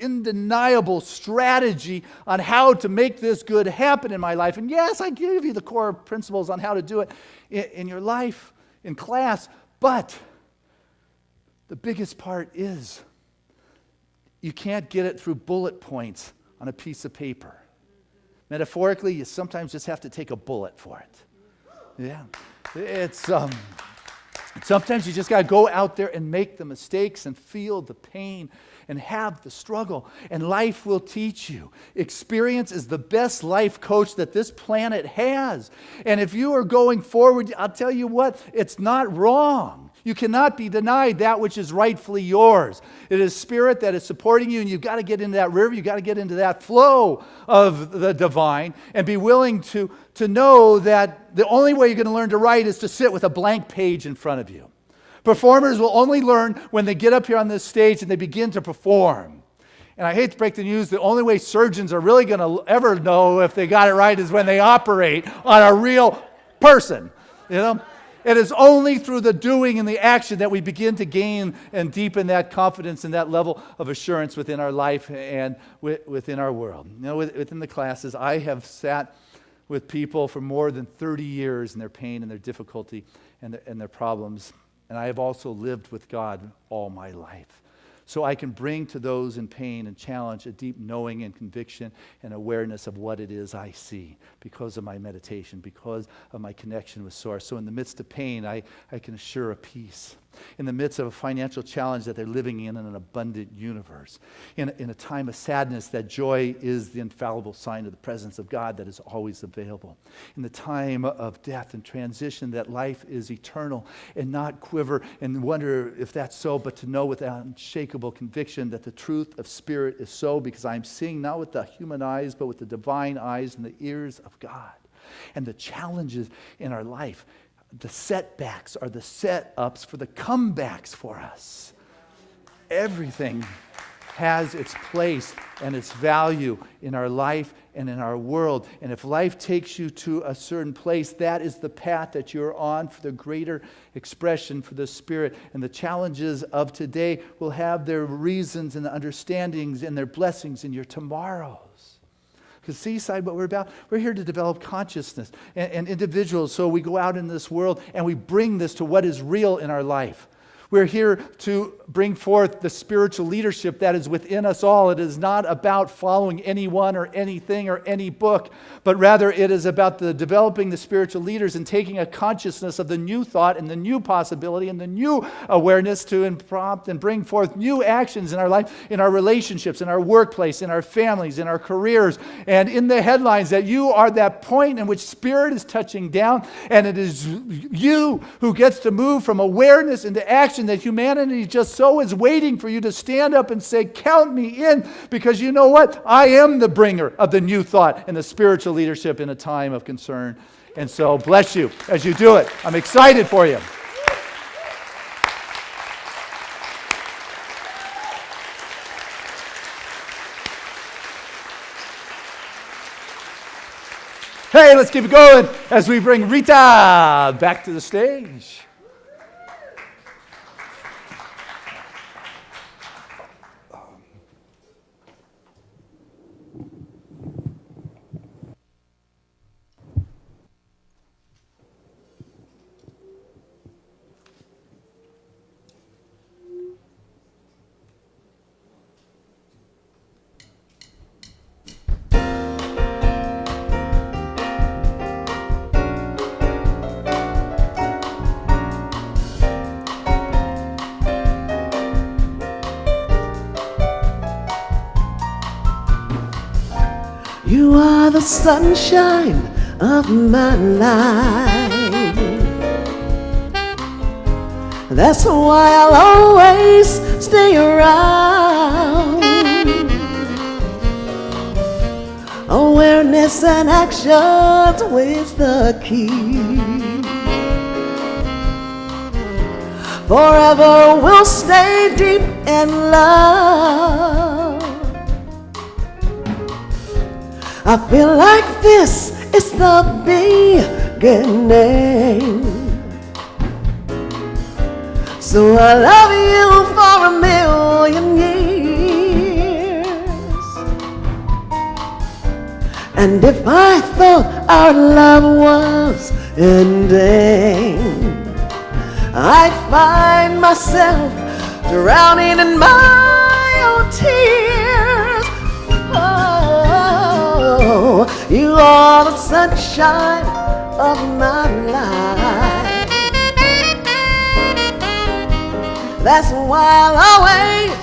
undeniable strategy on how to make this good happen in my life. And yes, I give you the core principles on how to do it in your life, in class, but the biggest part is you can't get it through bullet points on a piece of paper. Metaphorically, you sometimes just have to take a bullet for it. Yeah. It's sometimes you just got to go out there and make the mistakes and feel the pain and have the struggle, and life will teach you. Experience is the best life coach that this planet has. And if you are going forward, I'll tell you what, it's not wrong. You cannot be denied that which is rightfully yours. It is spirit that is supporting you, and you've got to get into that river. You've got to get into that flow of the divine and be willing to know that the only way you're going to learn to write is to sit with a blank page in front of you. Performers will only learn when they get up here on this stage and they begin to perform. And I hate to break the news, the only way surgeons are really going to ever know if they got it right is when they operate on a real person. You know? It is only through the doing and the action that we begin to gain and deepen that confidence and that level of assurance within our life and within our world. You know, within the classes, I have sat with people for more than 30 years in their pain and their difficulty and their problems. And I have also lived with God all my life. So I can bring to those in pain and challenge a deep knowing and conviction and awareness of what it is I see because of my meditation, because of my connection with Source. So in the midst of pain, I can assure a peace. In the midst of a financial challenge that they're living in an abundant universe. In a time of sadness, that joy is the infallible sign of the presence of God that is always available. In the time of death and transition, that life is eternal and not quiver and wonder if that's so, but to know with unshakable conviction that the truth of spirit is so, because I'm seeing not with the human eyes, but with the divine eyes and the ears of God. And the challenges in our life, the setbacks are the setups for the comebacks for us. Everything has its place and its value in our life and in our world. And if life takes you to a certain place, that is the path that you're on for the greater expression for the Spirit. And the challenges of today will have their reasons and understandings and their blessings in your tomorrows. Because Seaside, what we're about, we're here to develop consciousness and individuals. So we go out in this world and we bring this to what is real in our life. We're here to bring forth the spiritual leadership that is within us all. It is not about following anyone or anything or any book, but rather it is about developing the spiritual leaders and taking a consciousness of the new thought and the new possibility and the new awareness to prompt and bring forth new actions in our life, in our relationships, in our workplace, in our families, in our careers, and in the headlines, that you are that point in which spirit is touching down, and it is you who gets to move from awareness into action imagine that humanity just so is waiting for you to stand up and say, count me in, because you know what? I am the bringer of the new thought and the spiritual leadership in a time of concern. And so bless you as you do it. I'm excited for you. Hey, let's keep it going as we bring Rita back to the stage. You are the sunshine of my life. That's why I'll always stay around. Awareness and action's always the key. Forever we'll stay deep in love. I feel like this is the beginning. So I love you for 1,000,000 years. And if I thought our love was ending, I'd find myself drowning in my own tears. Oh, you are the sunshine of my life. That's why I'll always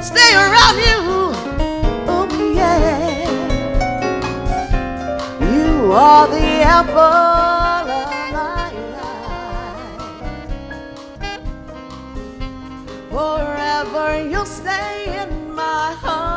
stay around you. Oh yeah, you are the apple of my eye. Forever you'll stay in my heart.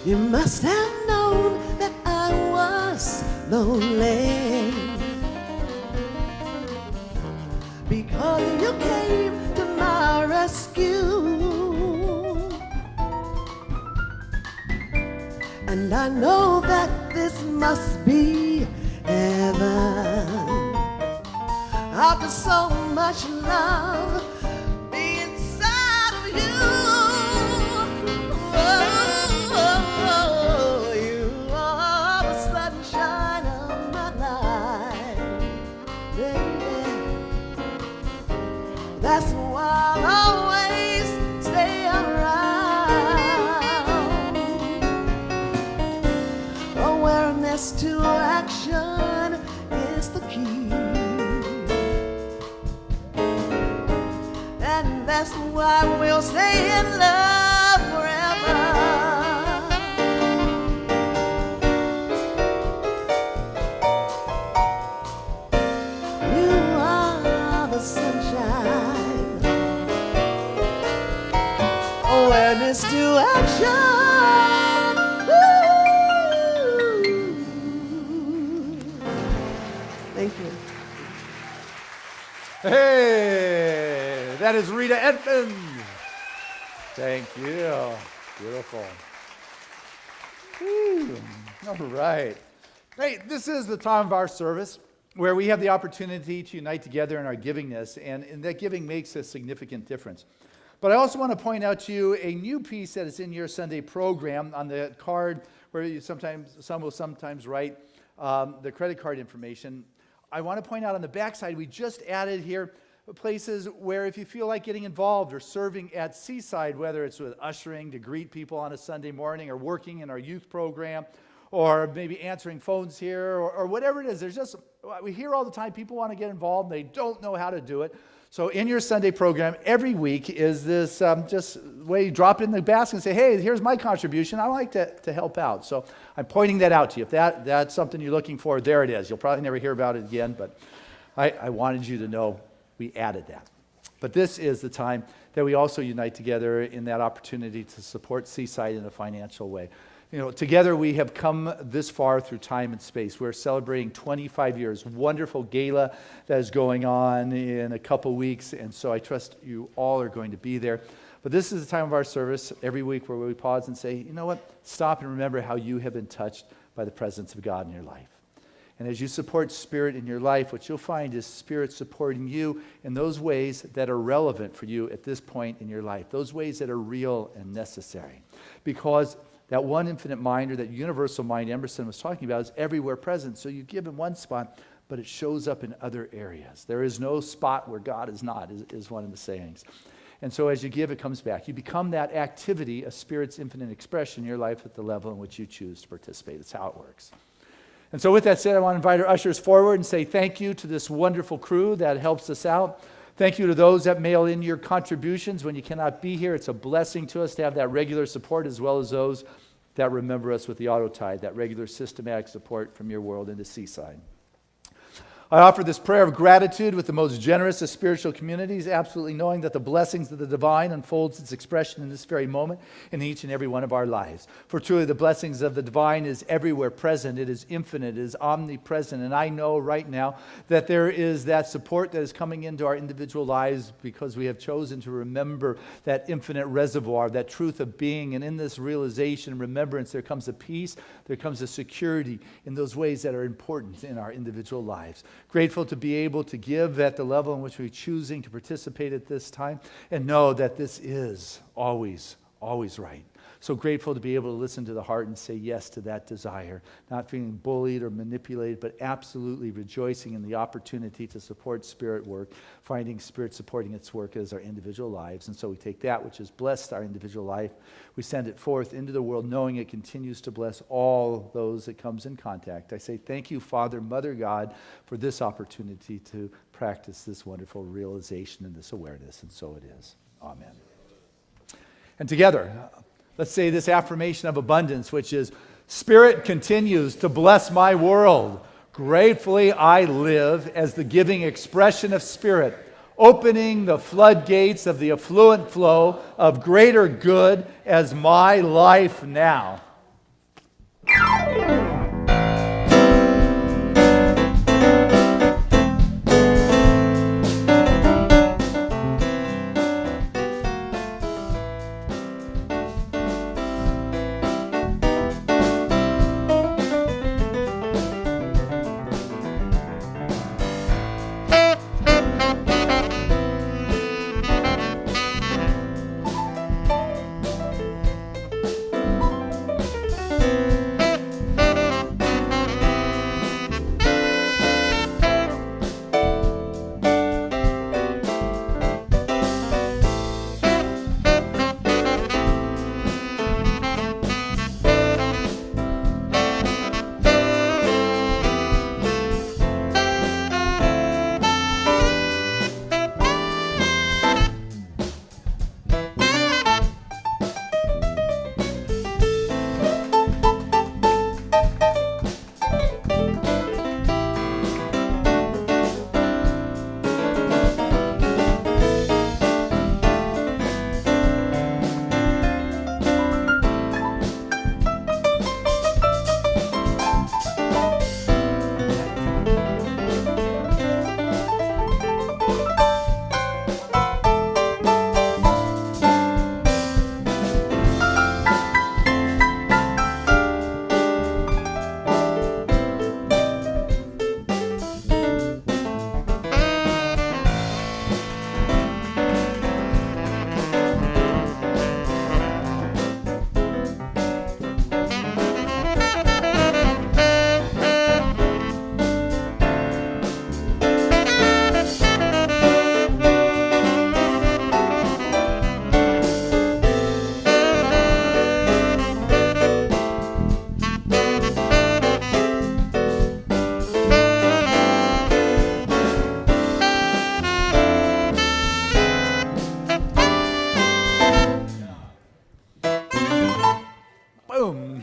You must have known that I was lonely, because you came to my rescue. And I know that this must be heaven. After so much love be inside of you. Oh, you are the sunshine of my life, baby. That's why I'll always stay around. Awareness to action is the key. And that's why we'll stay in love forever. You are the sunshine. Awareness to action. Ooh. Thank you. Hey, that is Rita Edmonds. Thank you. Beautiful. Woo. All right. Hey, this is the time of our service where we have the opportunity to unite together in our givingness, and that giving makes a significant difference. But I also want to point out to you a new piece that is in your Sunday program on the card where some will sometimes write the credit card information. I want to point out on the backside, we just added here places where if you feel like getting involved or serving at Seaside, whether it's with ushering to greet people on a Sunday morning or working in our youth program or maybe answering phones here or whatever it is. We hear all the time people want to get involved. They don't know how to do it. So in your Sunday program every week is this just way you drop in the basket and say, hey, here's my contribution. I like to help out. So I'm pointing that out to you. If that's something you're looking for, there it is. You'll probably never hear about it again, but I wanted you to know we added that. But this is the time that we also unite together in that opportunity to support Seaside in a financial way. You know, together we have come this far through time and space. We're celebrating 25 years. Wonderful gala that is going on in a couple weeks, and so I trust you all are going to be there. But this is the time of our service every week where we pause and say, you know what? Stop and remember how you have been touched by the presence of God in your life. And as you support Spirit in your life, what you'll find is Spirit supporting you in those ways that are relevant for you at this point in your life, those ways that are real and necessary. Because that one infinite mind, or that universal mind Emerson was talking about, is everywhere present. So you give in one spot, but it shows up in other areas. There is no spot where God is not, is one of the sayings. And so as you give, it comes back. You become that activity, a Spirit's infinite expression in your life at the level in which you choose to participate. That's how it works. And so with that said, I want to invite our ushers forward and say thank you to this wonderful crew that helps us out. Thank you to those that mail in your contributions when you cannot be here. It's a blessing to us to have that regular support, as well as those that remember us with the auto tithe, that regular systematic support from your world into Seaside. I offer this prayer of gratitude with the most generous of spiritual communities, absolutely knowing that the blessings of the divine unfolds its expression in this very moment in each and every one of our lives. For truly the blessings of the divine is everywhere present. It is infinite. It is omnipresent. And I know right now that there is that support that is coming into our individual lives because we have chosen to remember that infinite reservoir, that truth of being. And in this realization and remembrance, there comes a peace, there comes a security in those ways that are important in our individual lives. Grateful to be able to give at the level in which we're choosing to participate at this time, and know that this is always right. So grateful to be able to listen to the heart and say yes to that desire, not feeling bullied or manipulated, but absolutely rejoicing in the opportunity to support Spirit work, finding Spirit supporting its work as our individual lives. And so we take that which has blessed our individual life, we send it forth into the world, knowing it continues to bless all those it comes in contact. I say thank you, Father, Mother God, for this opportunity to practice this wonderful realization and this awareness. And so it is. Amen. And together, let's say this affirmation of abundance, which is, Spirit continues to bless my world. Gratefully I live as the giving expression of Spirit, opening the floodgates of the affluent flow of greater good as my life now.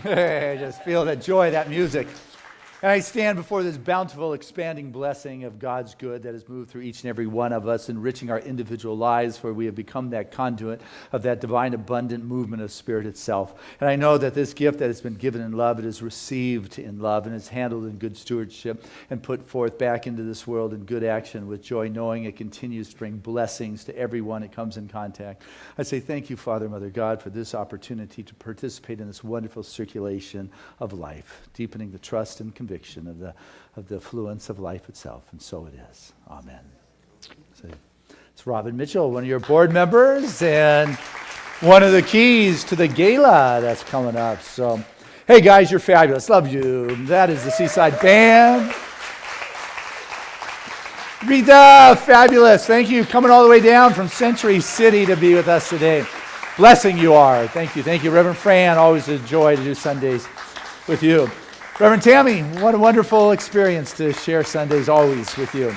I just feel that joy, that music. And I stand before this bountiful, expanding blessing of God's good that has moved through each and every one of us, enriching our individual lives, where we have become that conduit of that divine, abundant movement of Spirit itself. And I know that this gift that has been given in love, it is received in love, and is handled in good stewardship, and put forth back into this world in good action with joy, knowing it continues to bring blessings to everyone it comes in contact. I say thank you, Father, Mother God, for this opportunity to participate in this wonderful circulation of life, deepening the trust and conviction of the affluence of life itself. And so it is. Amen. So it's Robin Mitchell, one of your board members, and one of the keys to the gala that's coming up. So, hey guys, you're fabulous. Love you. That is the Seaside Band. Rita, fabulous. Thank you. Coming all the way down from Century City to be with us today. Blessing you are. Thank you. Thank you, Reverend Fran. Always a joy to do Sundays with you. Reverend Tammy, what a wonderful experience to share Sundays always with you.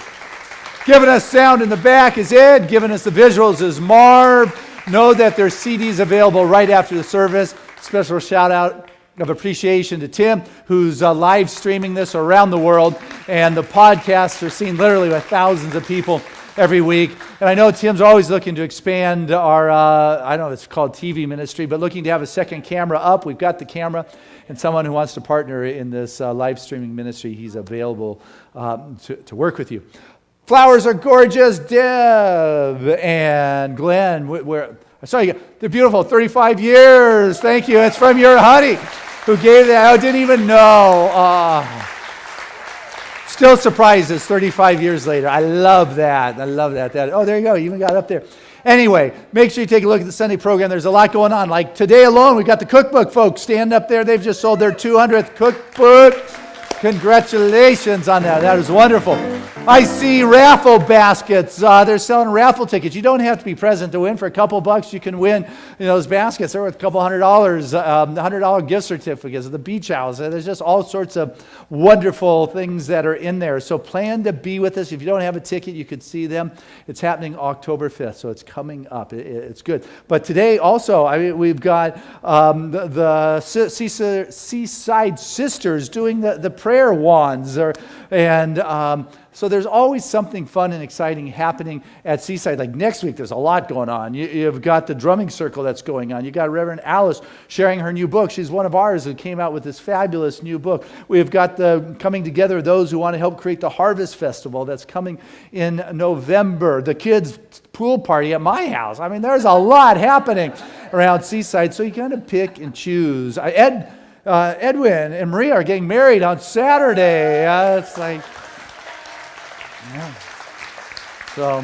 Giving us sound in the back is Ed. Giving us the visuals is Marv. Know that there's CDs available right after the service. Special shout out of appreciation to Tim, who's live streaming this around the world. And the podcasts are seen literally by thousands of people every week. And I know Tim's always looking to expand our, I don't know if it's called TV ministry, but looking to have a second camera up. We've got the camera. And someone who wants to partner in this live streaming ministry, he's available to work with you. Flowers are gorgeous, Deb and Glenn. They're beautiful. 35 years. Thank you. It's from your honey who gave that. I didn't even know. Still surprises 35 years later. I love that. Oh, there you go. You even got up there. Anyway, make sure you take a look at the Sunday program. There's a lot going on. Like today alone, we've got the cookbook folks stand up there. They've just sold their 200th cookbook. Congratulations on that. That is wonderful. I see raffle baskets. They're selling raffle tickets. You don't have to be present to win. For a couple bucks, you can win those baskets. They're worth a couple $100, $100 gift certificates at the beach house. There's just all sorts of wonderful things that are in there. So plan to be with us. If you don't have a ticket, you could see them. It's happening October 5th, so it's coming up. It's good. But today also, we've got the Seaside Sisters doing the prayer wands. So there's always something fun and exciting happening at Seaside. Like next week, there's a lot going on. You've got the drumming circle that's going on. You've got Reverend Alice sharing her new book. She's one of ours who came out with this fabulous new book. We've got the coming together of those who want to help create the Harvest Festival that's coming in November. The kids' pool party at my house. There's a lot happening around Seaside, so you kind of pick and choose. Edwin and Maria are getting married on Saturday. It's like... Yeah. So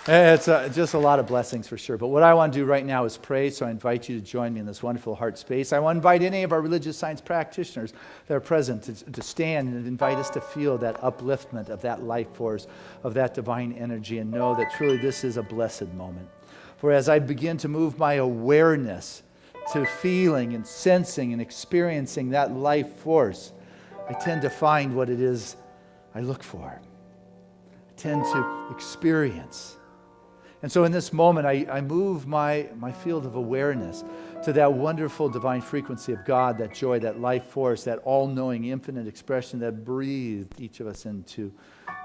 it's just a lot of blessings for sure. But what I want to do right now is pray, so I invite you to join me in this wonderful heart space. I want to invite any of our religious science practitioners that are present to stand and invite us to feel that upliftment of that life force, of that divine energy, and know that truly this is a blessed moment. For as I begin to move my awareness to feeling and sensing and experiencing that life force, I tend to find what it is I look for. I tend to experience. And so in this moment, I move my field of awareness to that wonderful divine frequency of God, that joy, that life force, that all-knowing infinite expression that breathed each of us into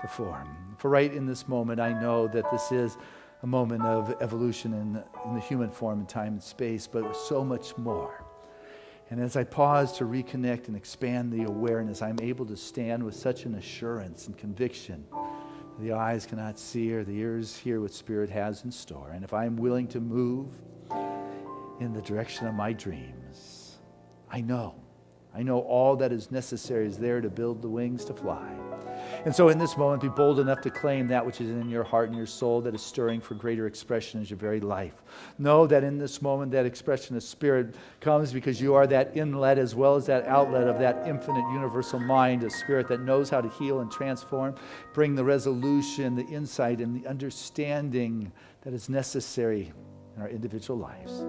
the form. For right in this moment, I know that this is a moment of evolution in the human form in time and space, but with so much more. And as I pause to reconnect and expand the awareness, I'm able to stand with such an assurance and conviction. The eyes cannot see or the ears hear what Spirit has in store. And if I'm willing to move in the direction of my dreams, I know all that is necessary is there to build the wings to fly. And so in this moment, be bold enough to claim that which is in your heart and your soul that is stirring for greater expression as your very life. Know that in this moment, that expression of Spirit comes because you are that inlet as well as that outlet of that infinite universal mind, a Spirit that knows how to heal and transform, bring the resolution, the insight, and the understanding that is necessary in our individual lives.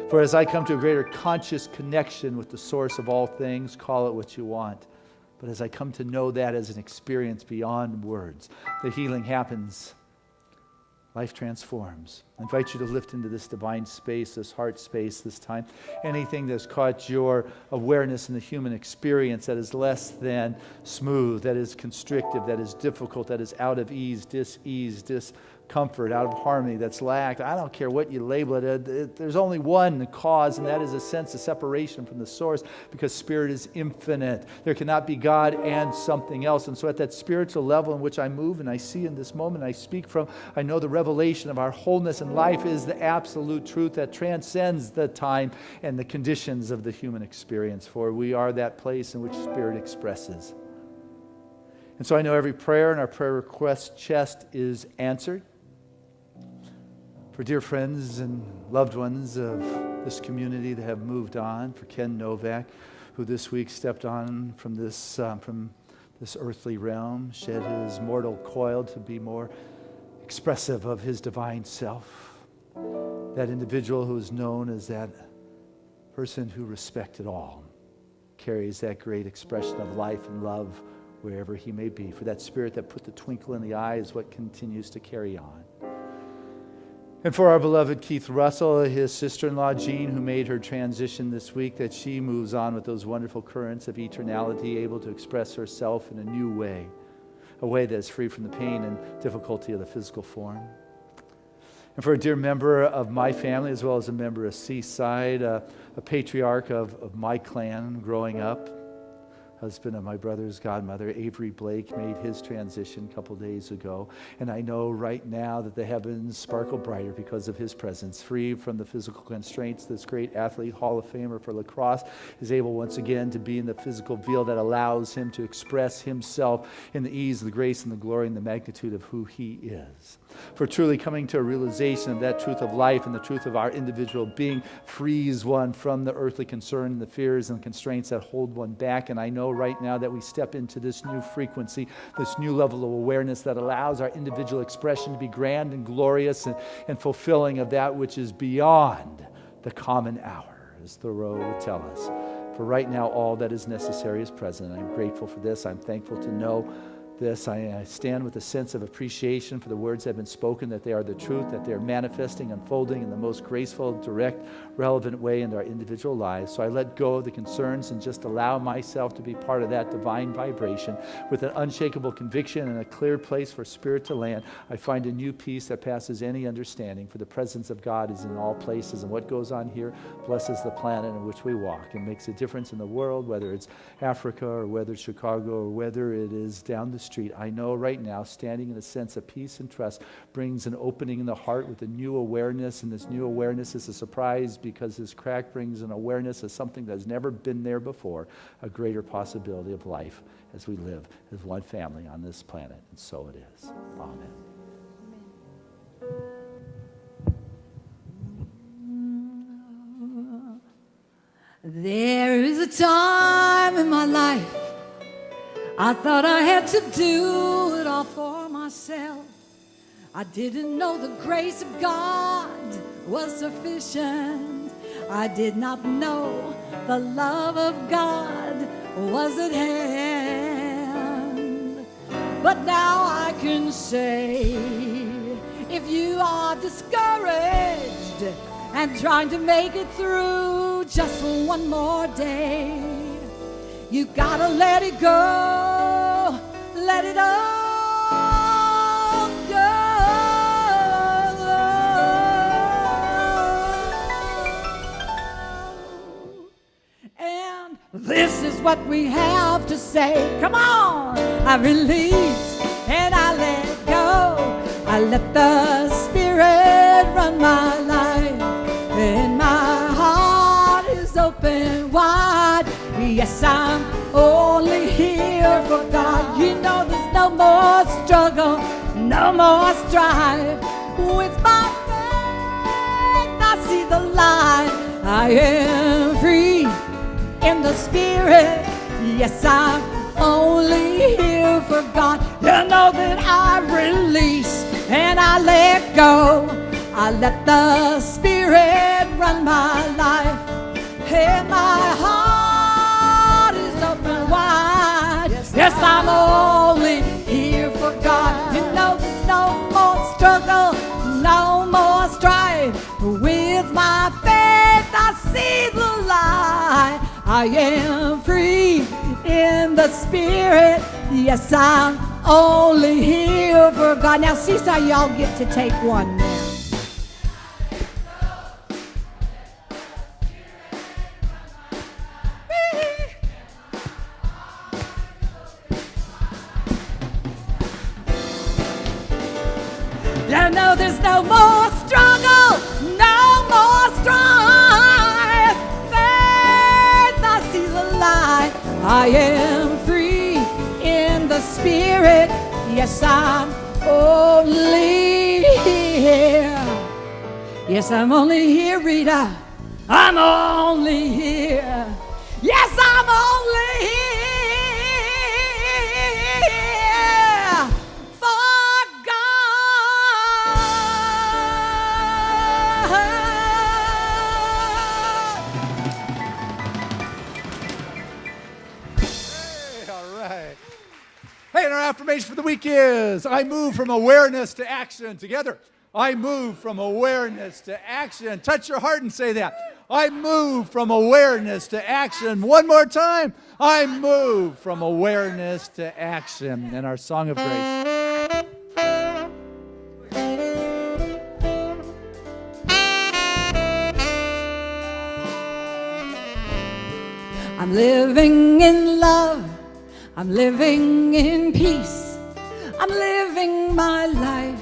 For as I come to a greater conscious connection with the source of all things, call it what you want, but as I come to know that as an experience beyond words, the healing happens Life transforms. I invite you to lift into this divine space, this heart space this time. Anything that's caught your awareness in the human experience that is less than smooth, that is constrictive, that is difficult, that is out of ease, discomfort, out of harmony, that's lacked. I don't care what you label it. There's only one cause, and that is a sense of separation from the source, because spirit is infinite. There cannot be God and something else. And so at that spiritual level in which I move and I see in this moment, I speak from, I know the revelation of our wholeness in life is the absolute truth that transcends the time and the conditions of the human experience, for we are that place in which spirit expresses. And so I know every prayer in our prayer request chest is answered. For dear friends and loved ones of this community that have moved on, for Ken Novak, who this week stepped on from this earthly realm, shed his mortal coil to be more expressive of his divine self. That individual who is known as that person who respected all, carries that great expression of life and love wherever he may be. For that spirit that put the twinkle in the eye is what continues to carry on. And for our beloved Keith Russell, his sister-in-law Jean, who made her transition this week, that she moves on with those wonderful currents of eternality, able to express herself in a new way, a way that is free from the pain and difficulty of the physical form. And for a dear member of my family, as well as a member of Seaside, a patriarch of my clan growing up, husband of my brother's godmother, Avery Blake, made his transition a couple days ago. And I know right now that the heavens sparkle brighter because of his presence. Free from the physical constraints, this great athlete, Hall of Famer for lacrosse, is able once again to be in the physical veil that allows him to express himself in the ease, the grace, and the glory, and the magnitude of who he is. For truly coming to a realization of that truth of life and the truth of our individual being frees one from the earthly concern, the fears and constraints that hold one back. And I know right now that we step into this new frequency, this new level of awareness that allows our individual expression to be grand and glorious and fulfilling of that which is beyond the common hour, as Thoreau would tell us. For right now, all that is necessary is present. I'm grateful for this. I'm thankful to know this. I stand with a sense of appreciation for the words that have been spoken, that they are the truth, that they are manifesting, unfolding in the most graceful, direct, relevant way into our individual lives. So I let go of the concerns and just allow myself to be part of that divine vibration with an unshakable conviction and a clear place for spirit to land. I find a new peace that passes any understanding, for the presence of God is in all places, and what goes on here blesses the planet in which we walk and makes a difference in the world, whether it's Africa or whether it's Chicago or whether it is down the street. I know right now, standing in a sense of peace and trust brings an opening in the heart with a new awareness, and this new awareness is a surprise because this crack brings an awareness of something that's never been there before, a greater possibility of life as we live as one family on this planet, and so it is. Amen. There is a time in my life I thought I had to do it all for myself. I didn't know the grace of God was sufficient. I did not know the love of God was at hand. But now I can say, if you are discouraged and trying to make it through just one more day, you gotta let it go, let it all go. And this is what we have to say. Come on! I release and I let go. I let the Spirit run my life, and my heart is open wide. Yes, I'm only here for God. You know there's no more struggle, no more strife. With my faith, I see the light. I am free in the Spirit. Yes, I'm only here for God. You know that I release and I let go. I let the Spirit run my life, and my heart is open wide. Yes, I'm only here for God. You know there's no more struggle, see the light. I am free in the spirit. Yes, I'm only here for God. Now, Seaside, y'all get to take one now. Yeah, no, there's no more struggle, no more strife. Faith, I see the light. I am free in the spirit. Yes, I'm only here. Yes, I'm only here, Rita. I'm only here. Yes, I'm only here. Hey, and our affirmation for the week is, I move from awareness to action. Together, I move from awareness to action. Touch your heart and say that. I move from awareness to action. One more time. I move from awareness to action. And our song of grace. I'm living in love. I'm living in peace. I'm living my life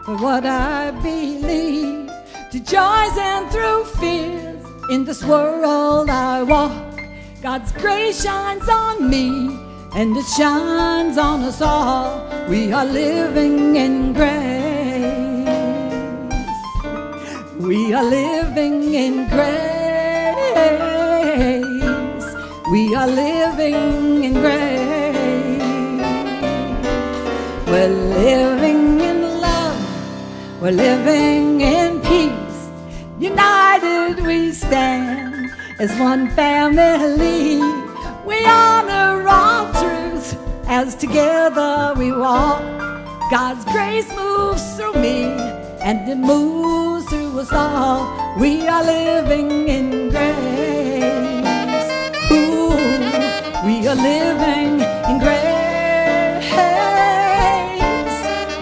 for what I believe. To joys and through fears, in this world I walk. God's grace shines on me, and it shines on us all. We are living in grace. We are living in grace. We are living in grace. We're living in love. We're living in peace. United we stand as one family. We honor all truths as together we walk. God's grace moves through me, and it moves through us all. We are living in grace. Ooh, we are living in grace.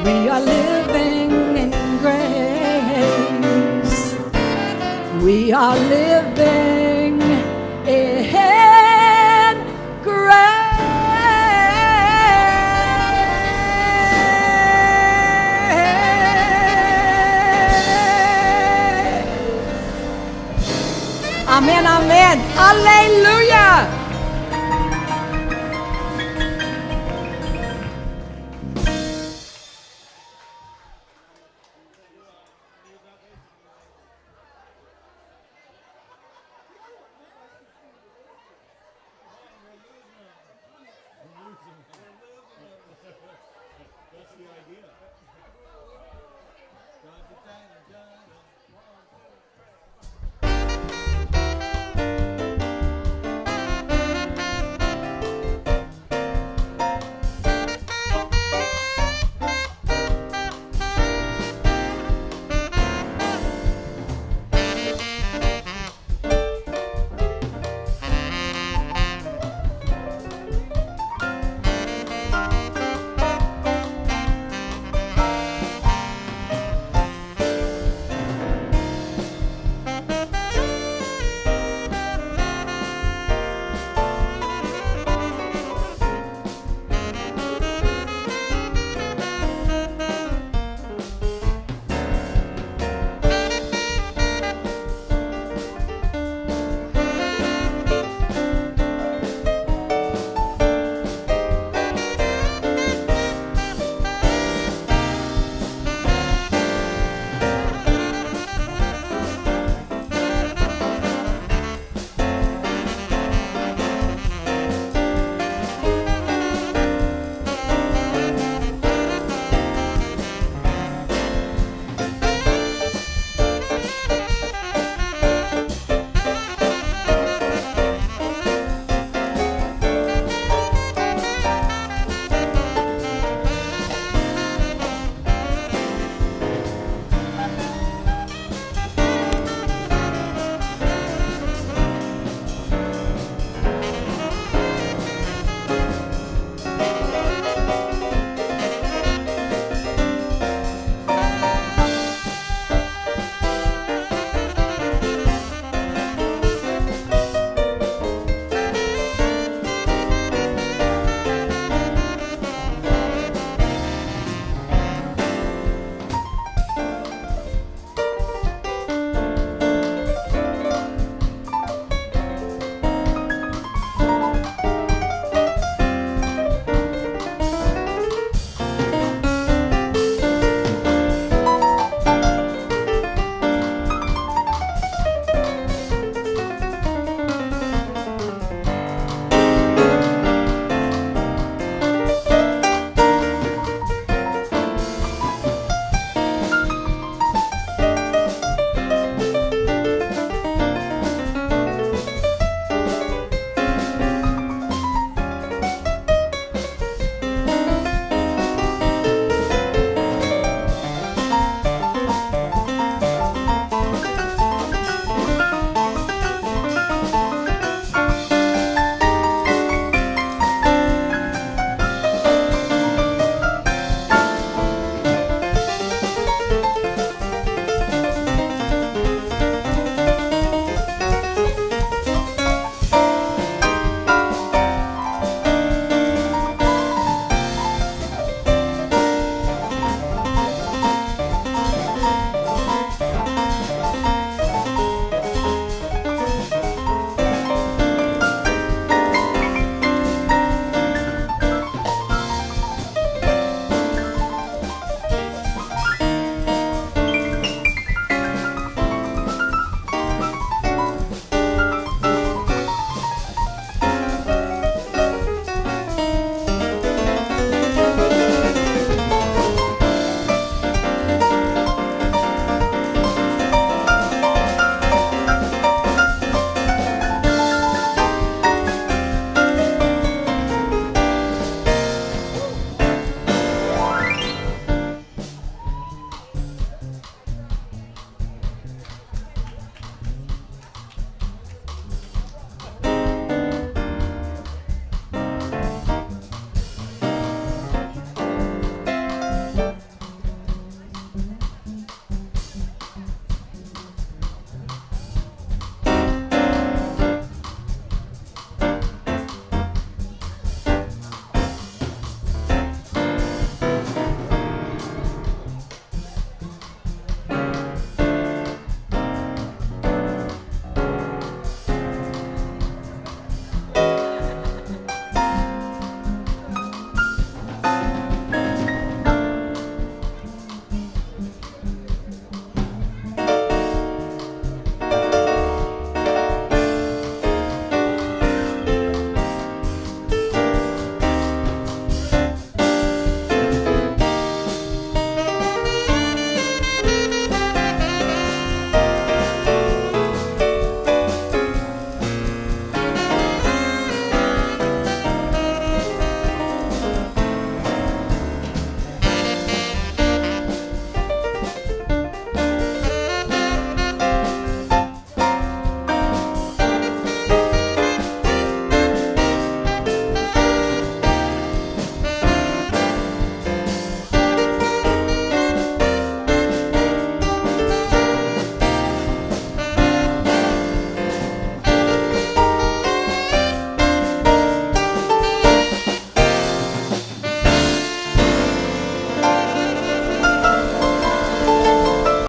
We are living in grace. We are living in grace. Amen, amen. Hallelujah.